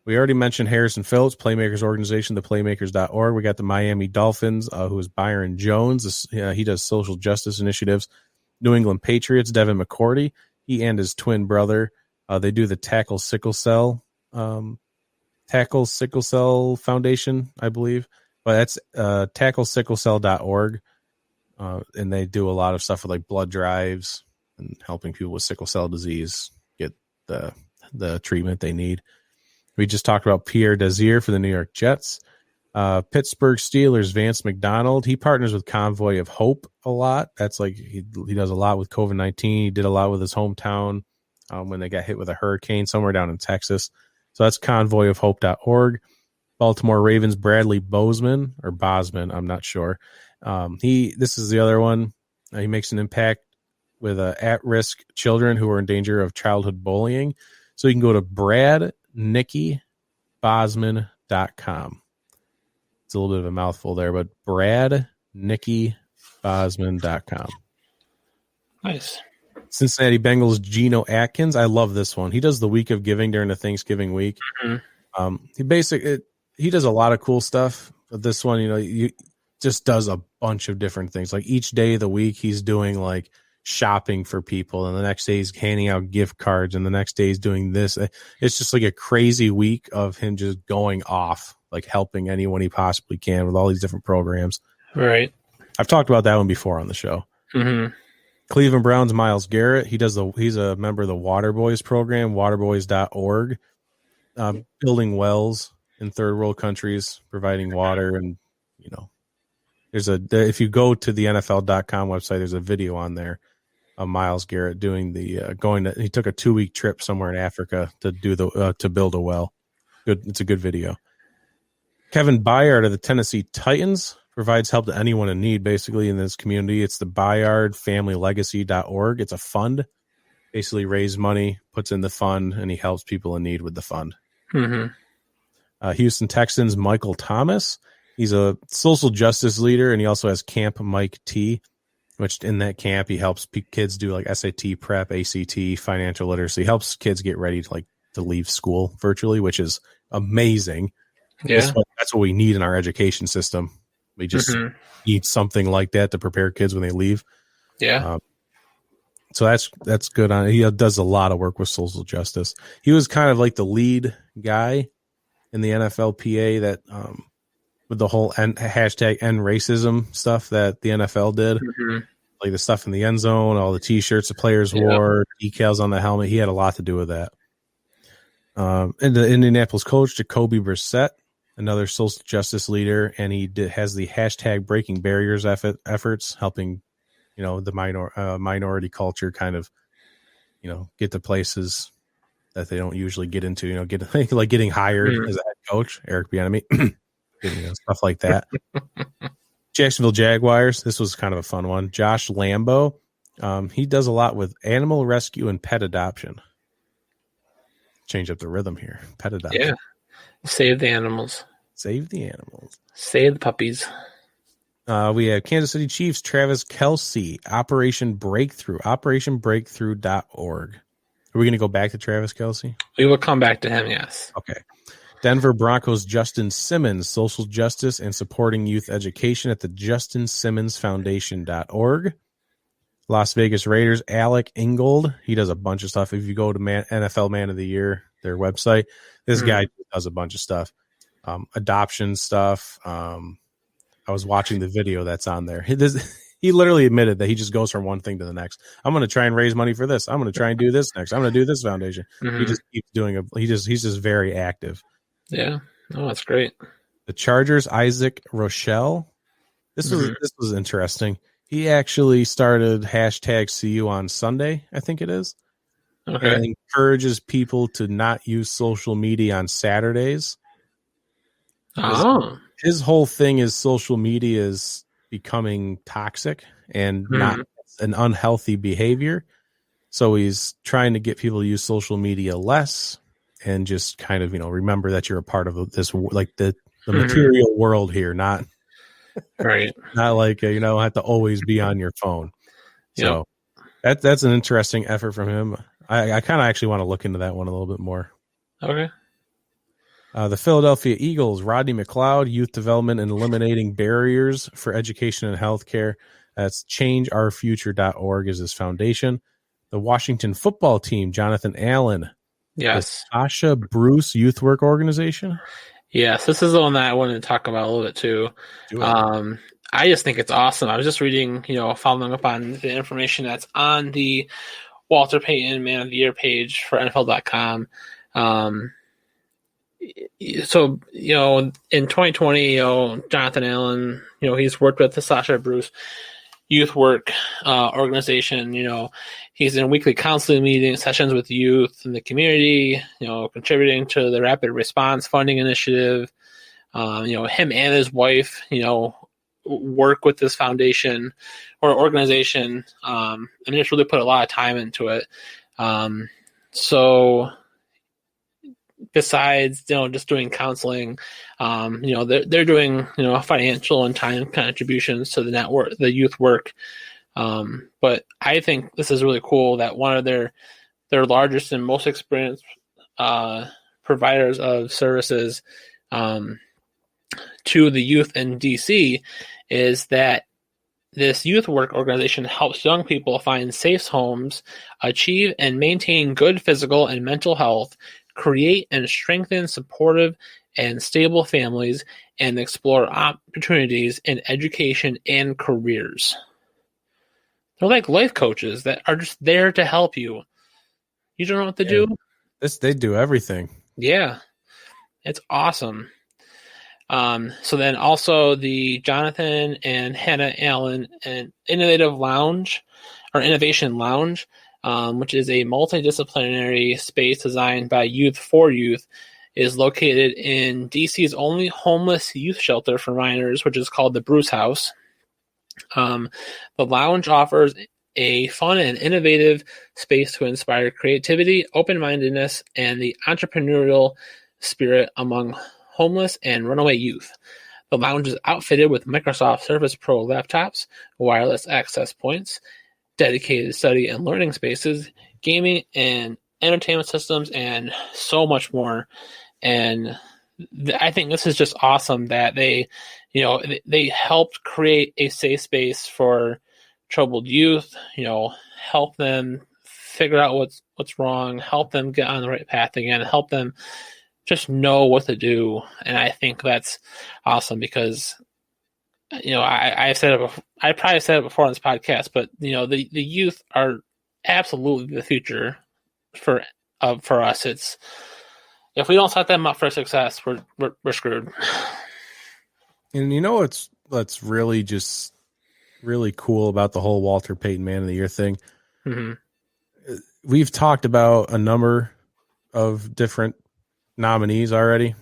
Speaker 1: We already mentioned Harrison Phillips, Playmakers Organization, the playmakers.org. We got the Miami Dolphins, who is Byron Jones. He does social justice initiatives. New England Patriots, Devin McCourty. He and his twin brother. They do the Tackle Sickle Cell Foundation, I believe. But that's tacklesicklecell.org. And they do a lot of stuff with like blood drives and helping people with sickle cell disease get the treatment they need. We just talked about Pierre Desir for the New York Jets. Pittsburgh Steelers, Vance McDonald. He partners with Convoy of Hope a lot. That's like he does a lot with COVID-19. He did a lot with his hometown when they got hit with a hurricane somewhere down in Texas. So that's convoyofhope.org. Baltimore Ravens, Bradley Bozeman or Bosman, I'm not sure. This is the other one. He makes an impact with at-risk children who are in danger of childhood bullying. So you can go to bradnickybosman.com. It's a little bit of a mouthful there, but bradnickybosman.com.
Speaker 2: Nice.
Speaker 1: Cincinnati Bengals, Gino Atkins. I love this one. He does the week of giving during the Thanksgiving week.
Speaker 2: Mm-hmm.
Speaker 1: He does a lot of cool stuff. But this one, you just does a bunch of different things. Like each day of the week, he's doing like shopping for people, and the next day he's handing out gift cards, and the next day he's doing this. It's just like a crazy week of him just going off, like helping anyone he possibly can with all these different programs.
Speaker 2: Right.
Speaker 1: I've talked about that one before on the show.
Speaker 2: Mm-hmm.
Speaker 1: Cleveland Browns, Myles Garrett. He's a member of the Waterboys program, waterboys.org, building wells in third world countries, providing water. And, if you go to the NFL.com website, there's a video on there of Myles Garrett doing he took a 2-week trip somewhere in Africa to do to build a well. Good. It's a good video. Kevin Byard of the Tennessee Titans provides help to anyone in need, basically, in this community. It's the ByardFamilyLegacy.org. It's a fund. Basically raise money, puts in the fund, and he helps people in need with the fund.
Speaker 2: Mm-hmm.
Speaker 1: Houston Texans, Michael Thomas. He's a social justice leader, and he also has Camp Mike T, which in that camp, he helps kids do like SAT prep, ACT, financial literacy. He helps kids get ready to leave school virtually, which is amazing.
Speaker 2: Yeah.
Speaker 1: That's what we need in our education system. We just need something like that to prepare kids when they leave.
Speaker 2: Yeah.
Speaker 1: So that's good. He does a lot of work with social justice. He was kind of like the lead guy in the NFLPA that with the whole hashtag end racism stuff that the NFL did, like the stuff in the end zone, all the T-shirts the players wore, decals on the helmet. He had a lot to do with that. And the Indianapolis coach, Jacoby Brissett, another social justice leader, and he has the hashtag Breaking Barriers efforts, helping the minority culture kind of get to places that they don't usually get into. Like getting hired as a head coach, Eric Bieniemy, stuff like that. Jacksonville Jaguars. This was kind of a fun one. Josh Lambo. He does a lot with animal rescue and pet adoption. Change up the rhythm here. Pet adoption.
Speaker 2: Yeah. Save the animals.
Speaker 1: Save the animals.
Speaker 2: Save the puppies.
Speaker 1: We have Kansas City Chiefs, Travis Kelsey, Operation Breakthrough, operationbreakthrough.org. Are we going to go back to Travis Kelsey?
Speaker 2: We will come back to him, yes.
Speaker 1: Okay. Denver Broncos, Justin Simmons, social justice and supporting youth education at the JustinSimmonsFoundation.org. Las Vegas Raiders, Alec Ingold. He does a bunch of stuff. If you go to NFL Man of the Year, their website, this guy does a bunch of stuff. Adoption stuff. I was watching the video that's on there. He literally admitted that he just goes from one thing to the next. I'm going to try and raise money for this. I'm going to try and do this next. I'm going to do this foundation. He just keeps doing he's just very active.
Speaker 2: Yeah. Oh, that's great.
Speaker 1: The Chargers, Isaac Rochelle. This was interesting. He actually started hashtag See You on Sunday, I think it is.
Speaker 2: Okay.
Speaker 1: And encourages people to not use social media on Saturdays.
Speaker 2: Oh.
Speaker 1: His whole thing is social media is becoming toxic and not an unhealthy behavior. So he's trying to get people to use social media less and just kind of, remember that you're a part of this, like the material world here, not
Speaker 2: right.
Speaker 1: Not like, have to always be on your phone. So that's an interesting effort from him. I kind of actually want to look into that one a little bit more.
Speaker 2: Okay.
Speaker 1: The Philadelphia Eagles, Rodney McLeod, Youth Development and Eliminating Barriers for Education and Healthcare. That's changeourfuture.org is his foundation. The Washington Football Team, Jonathan Allen.
Speaker 2: Yes.
Speaker 1: The Sasha Bruce Youth Work Organization.
Speaker 2: Yes, this is the one that I wanted to talk about a little bit too. I just think it's awesome. I was just reading, following up on the information that's on the Walter Payton Man of the Year page for NFL.com. So, in 2020, Jonathan Allen, he's worked with the Sasha Bruce Youth Work Organization. He's in weekly counseling meetings, sessions with youth in the community, contributing to the Rapid Response Funding Initiative. Him and his wife, work with this foundation or organization, and just really put a lot of time into it. So besides, just doing counseling, they're doing, financial and time contributions to the network, the youth work. But I think this is really cool that one of their largest and most experienced providers of services to the youth in DC is that this youth work organization helps young people find safe homes, achieve and maintain good physical and mental health, create and strengthen supportive and stable families, and explore opportunities in education and careers. They're like life coaches that are just there to help you. You don't know what to do?
Speaker 1: They do everything.
Speaker 2: Yeah. It's awesome. So then also the Jonathan and Hannah Allen and Innovation Lounge, which is a multidisciplinary space designed by Youth for Youth, is located in DC's only homeless youth shelter for minors, which is called the Bruce House. The lounge offers a fun and innovative space to inspire creativity, open-mindedness, and the entrepreneurial spirit among homeless and runaway youth. The lounge is outfitted with Microsoft Surface Pro laptops, wireless access points, dedicated study and learning spaces, gaming and entertainment systems, and so much more. And I think this is just awesome that they helped create a safe space for troubled youth, help them figure out what's wrong, help them get on the right path again, help them just know what to do. And I think that's awesome because, I've said it before, I probably said it before on this podcast, but the youth are absolutely the future for us. It's, if we don't set them up for success, we're screwed.
Speaker 1: And what's really just really cool about the whole Walter Payton Man of the Year thing?
Speaker 2: Mm-hmm.
Speaker 1: We've talked about a number of different nominees already,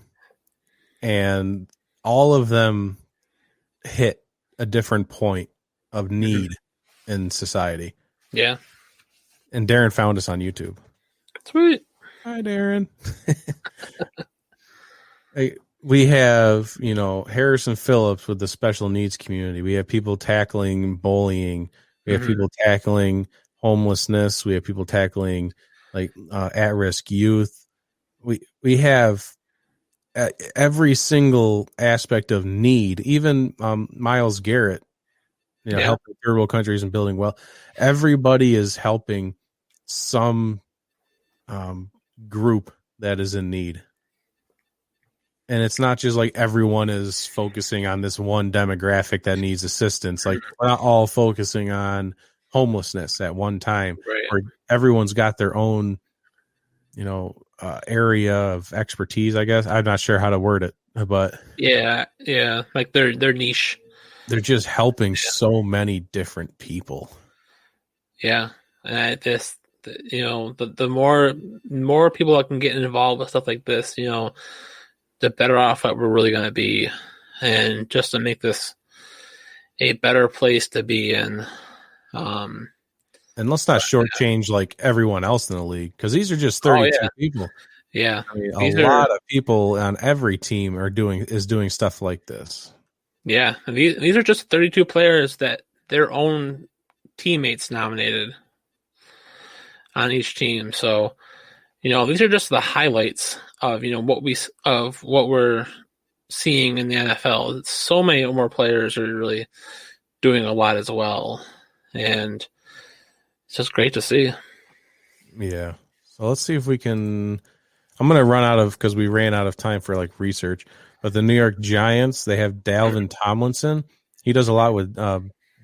Speaker 1: and all of them hit a different point of need in society.
Speaker 2: Yeah.
Speaker 1: And Darren found us on YouTube.
Speaker 2: Sweet.
Speaker 1: Hi, Darren. We have, Harrison Phillips with the special needs community. We have people tackling bullying. We have people tackling homelessness. We have people tackling at-risk youth. We have every single aspect of need, even Myles Garrett, helping third world countries and building well. Everybody is helping some group that is in need. And it's not just like everyone is focusing on this one demographic that needs assistance. Like, we're not all focusing on homelessness at one time.
Speaker 2: Right.
Speaker 1: Or everyone's got their own, area of expertise, I guess. I'm not sure how to word it, but
Speaker 2: yeah, like their niche.
Speaker 1: They're just helping so many different people.
Speaker 2: Yeah, and the more people that can get involved with stuff like this, the better off that we're really going to be, and just to make this a better place to be in.
Speaker 1: And let's not shortchange everyone else in the league, because these are just 32 people.
Speaker 2: Yeah,
Speaker 1: I mean, a lot of people on every team is doing stuff like this.
Speaker 2: Yeah, and these are just 32 players that their own teammates nominated on each team. So, these are just the highlights of what we're seeing in the NFL. So many more players are really doing a lot as well, and it's just great to see.
Speaker 1: Yeah. So let's see if we can. I'm going to run out of, because we ran out of time for like research. But the New York Giants, they have Dalvin Tomlinson. He does a lot with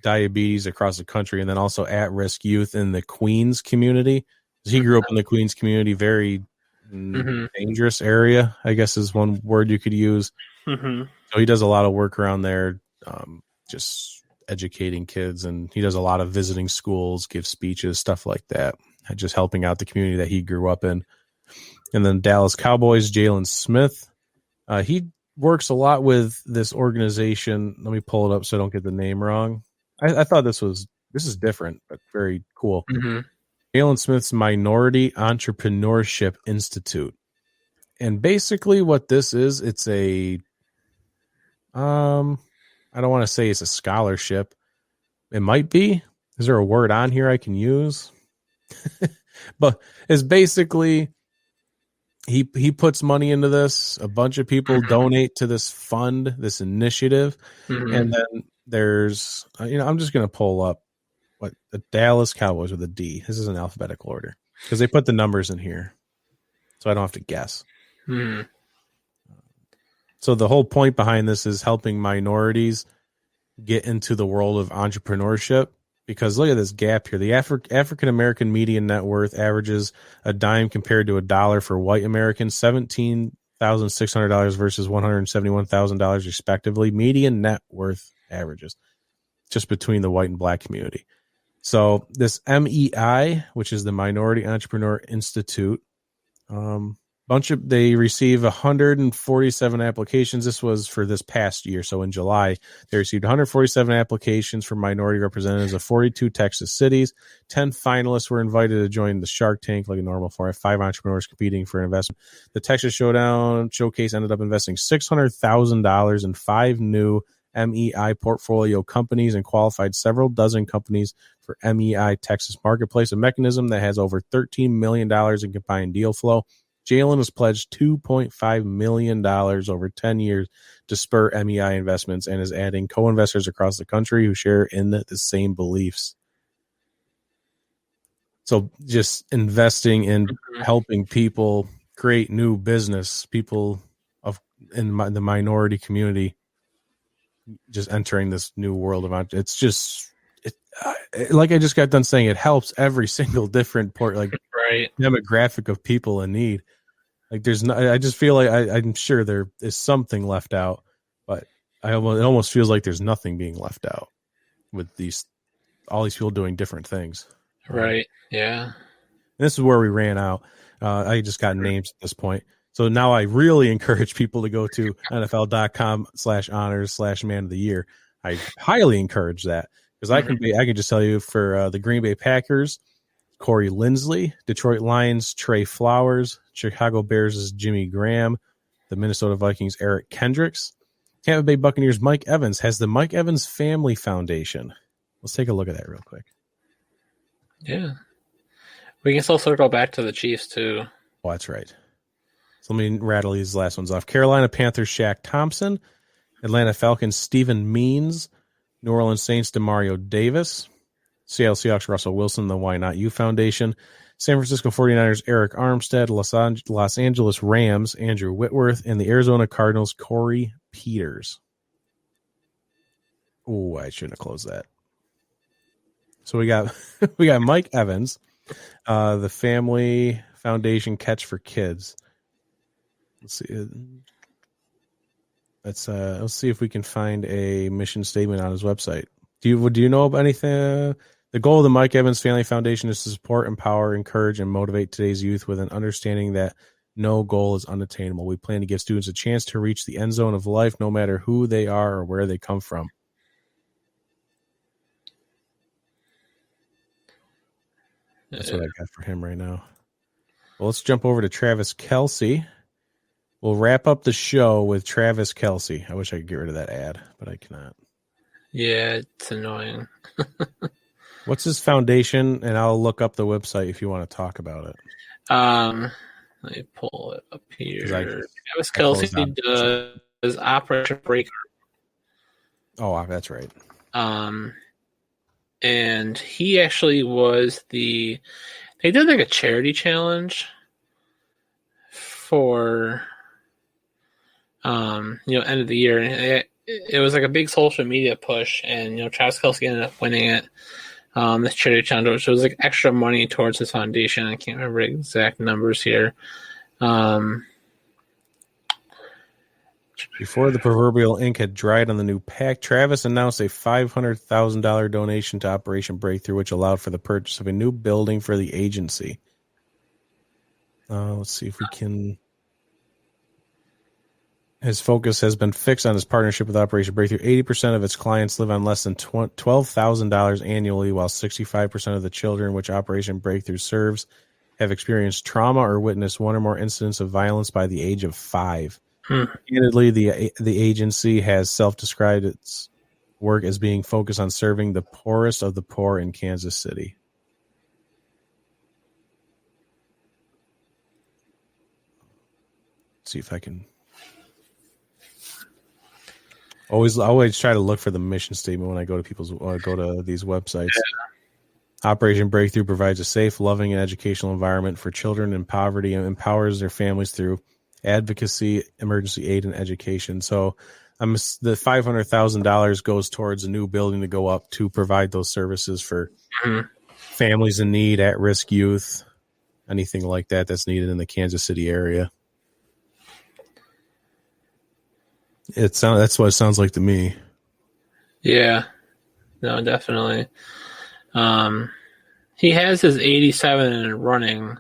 Speaker 1: diabetes across the country, and then also at-risk youth in the Queens community. He grew up in the Queens community, very dangerous area, I guess is one word you could use.
Speaker 2: Mm-hmm.
Speaker 1: So he does a lot of work around there, just educating kids, and he does a lot of visiting schools, gives speeches, stuff like that, just helping out the community that he grew up in. And then Dallas Cowboys, Jalen Smith. He works a lot with this organization. Let me pull it up so I don't get the name wrong. I thought this is different, but very cool.
Speaker 2: Mm-hmm.
Speaker 1: Jalen Smith's Minority Entrepreneurship Institute. And basically what this is, it's a, I don't want to say it's a scholarship. It might be. Is there a word on here I can use? But it's basically, he puts money into this. A bunch of people donate to this fund, this initiative. And then there's, I'm just going to pull up the Dallas Cowboys with a D. This is in alphabetical order because they put the numbers in here, so I don't have to guess. So the whole point behind this is helping minorities get into the world of entrepreneurship, because look at this gap here. The African American median net worth averages a dime compared to $1 for white Americans, $17,600 versus $171,000 respectively. Median net worth averages just between the white and black community. So this MEI, which is the Minority Entrepreneur Institute, they receive 147 applications. This was for this past year. So in July, they received 147 applications for minority representatives of 42 Texas cities. 10 finalists were invited to join the Shark Tank like a normal for 5 entrepreneurs competing for investment. The Texas Showcase ended up investing $600,000 in 5 new MEI portfolio companies and qualified several dozen companies for MEI Texas Marketplace, a mechanism that has over $13 million in combined deal flow. Jalen has pledged $2.5 million over 10 years to spur MEI investments and is adding co-investors across the country who share in the same beliefs. So just investing in helping people create new business, people in the minority community, just entering this new world of it's just like I just got done saying, it helps every single different demographic of people in need. Like I just feel like I'm sure there is something left out, but it almost feels like there's nothing being left out with all these people doing different things.
Speaker 2: Right. Yeah.
Speaker 1: And this is where we ran out. I just got names at this point. So now I really encourage people to go to NFL.com/honors/man of the year. I highly encourage that, because I can just tell you for the Green Bay Packers, Corey Linsley, Detroit Lions, Trey Flowers, Chicago Bears' Jimmy Graham, the Minnesota Vikings, Eric Kendricks, Tampa Bay Buccaneers, Mike Evans has the Mike Evans Family Foundation. Let's take a look at that real quick.
Speaker 2: Yeah. We can still circle back to the Chiefs too.
Speaker 1: Oh, that's right. So let me rattle these last ones off. Carolina Panthers, Shaq Thompson, Atlanta Falcons, Stephen Means, New Orleans Saints, Demario Davis, Seattle Seahawks, Russell Wilson, the Why Not You Foundation, San Francisco 49ers, Eric Armstead, Los Angeles Rams, Andrew Whitworth, and the Arizona Cardinals, Corey Peters. Oh, I shouldn't have closed that. So we got Mike Evans, the Family Foundation Catch for Kids. Let's see. Let's see if we can find a mission statement on his website. Do you know of anything? The goal of the Mike Evans Family Foundation is to support, empower, encourage, and motivate today's youth with an understanding that no goal is unattainable. We plan to give students a chance to reach the end zone of life, no matter who they are or where they come from. That's what I got for him right now. Well, let's jump over to Travis Kelsey. We'll wrap up the show with Travis Kelsey. I wish I could get rid of that ad, but I cannot.
Speaker 2: Yeah, it's annoying.
Speaker 1: What's his foundation? And I'll look up the website if you want to talk about it.
Speaker 2: Let me pull it up here. Travis Kelsey does Operation Breaker.
Speaker 1: Oh, that's right.
Speaker 2: And he actually was they did like a charity challenge for, end of the year. And it was like a big social media push, and, Travis Kelsey ended up winning it. This charity challenge, which was like extra money towards his foundation. I can't remember exact numbers here.
Speaker 1: Before the proverbial ink had dried on the new pack, Travis announced a $500,000 donation to Operation Breakthrough, which allowed for the purchase of a new building for the agency. Let's see if we can. His focus has been fixed on his partnership with Operation Breakthrough. 80% of its clients live on less than $12,000 annually, while 65% of the children which Operation Breakthrough serves have experienced trauma or witnessed one or more incidents of violence by the age of 5. Candidly, the agency has self-described its work as being focused on serving the poorest of the poor in Kansas City. Let's see if I can. Always try to look for the mission statement when I go to these websites. Yeah. Operation Breakthrough provides a safe, loving, and educational environment for children in poverty and empowers their families through advocacy, emergency aid, and education. So the $500,000 goes towards a new building to go up to provide those services for families in need, at-risk youth, anything like that that's needed in the Kansas City area. That's what it sounds like to me.
Speaker 2: Yeah, no, definitely. He has his 87 and running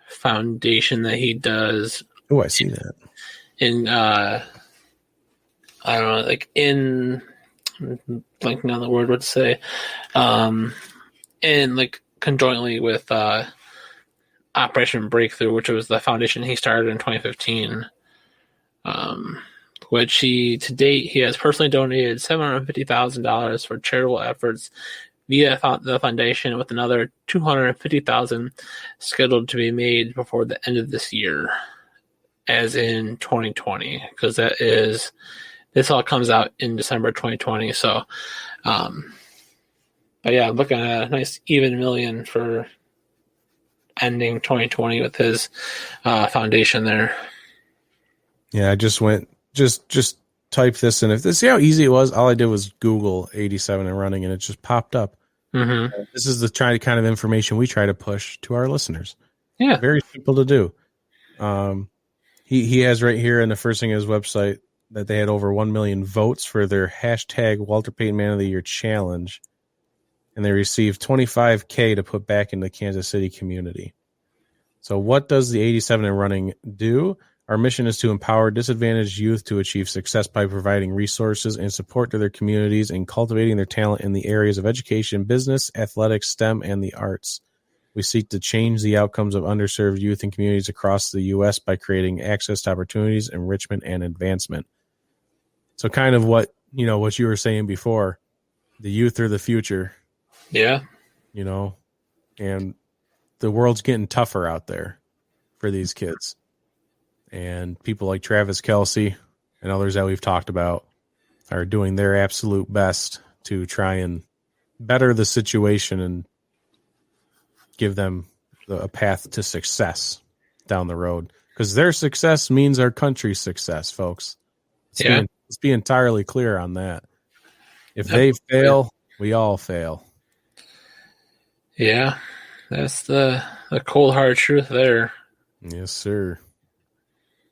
Speaker 2: foundation that he does.
Speaker 1: Oh, I see that.
Speaker 2: I don't know, like I'm blanking on the word, what to say. And like conjointly with Operation Breakthrough, which was the foundation he started in 2015. Which to date, he has personally donated $750,000 for charitable efforts via the foundation, with another $250,000 scheduled to be made before the end of this year, as in 2020, because this all comes out in December 2020. So, but yeah, I'm looking at a nice even million for ending 2020 with his foundation there.
Speaker 1: Yeah, I just went. Just type this in. See how easy it was? All I did was Google 87 and running, and it just popped up.
Speaker 2: Mm-hmm.
Speaker 1: This is the kind of information we try to push to our listeners.
Speaker 2: Yeah.
Speaker 1: Very simple to do. He has right here in the first thing on his website that they had over 1 million votes for their hashtag Walter Payton Man of the Year challenge, and they received $25,000 to put back in the Kansas City community. So what does the 87 and running do? Our mission is to empower disadvantaged youth to achieve success by providing resources and support to their communities and cultivating their talent in the areas of education, business, athletics, STEM, and the arts. We seek to change the outcomes of underserved youth and communities across the U.S. by creating access to opportunities, enrichment, and advancement. So kind of what you were saying before, the youth are the future.
Speaker 2: Yeah.
Speaker 1: And the world's getting tougher out there for these kids. And people like Travis Kelsey and others that we've talked about are doing their absolute best to try and better the situation and give them a path to success down the road. Because their success means our country's success, folks. Let's be entirely clear on that. If they fail, we all fail.
Speaker 2: Yeah, that's the cold hard truth there.
Speaker 1: Yes, sir.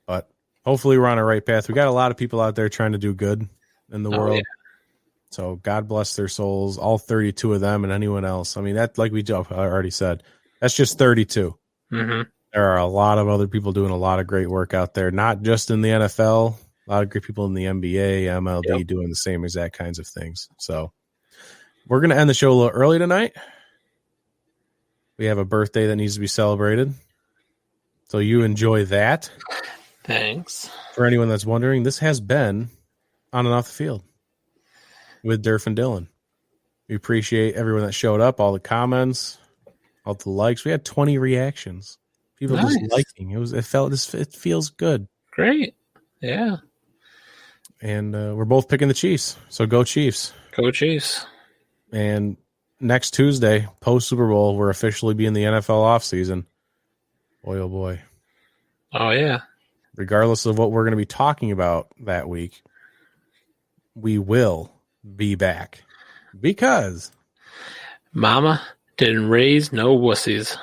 Speaker 1: But hopefully we're on the right path. We got a lot of people out there trying to do good in the world. Yeah. So God bless their souls, all 32 of them and anyone else. I mean, that, like we already said, that's just 32.
Speaker 2: Mm-hmm.
Speaker 1: There are a lot of other people doing a lot of great work out there, not just in the NFL. A lot of great people in the NBA, MLB doing the same exact kinds of things. So we're going to end the show a little early tonight. We have a birthday that needs to be celebrated. So you enjoy that.
Speaker 2: Thanks.
Speaker 1: For anyone that's wondering, this has been On and Off the Field with Durf and Dylan. We appreciate everyone that showed up, all the comments, all the likes. We had 20 reactions. People
Speaker 2: Nice.
Speaker 1: just liking. It feels good.
Speaker 2: Great. Yeah.
Speaker 1: And we're both picking the Chiefs. So go Chiefs.
Speaker 2: Go Chiefs.
Speaker 1: And next Tuesday, post Super Bowl, we're officially be in the NFL offseason. Boy, oh boy.
Speaker 2: Oh, yeah.
Speaker 1: Regardless of what we're going to be talking about that week, we will be back. Because
Speaker 2: Mama didn't raise no wussies.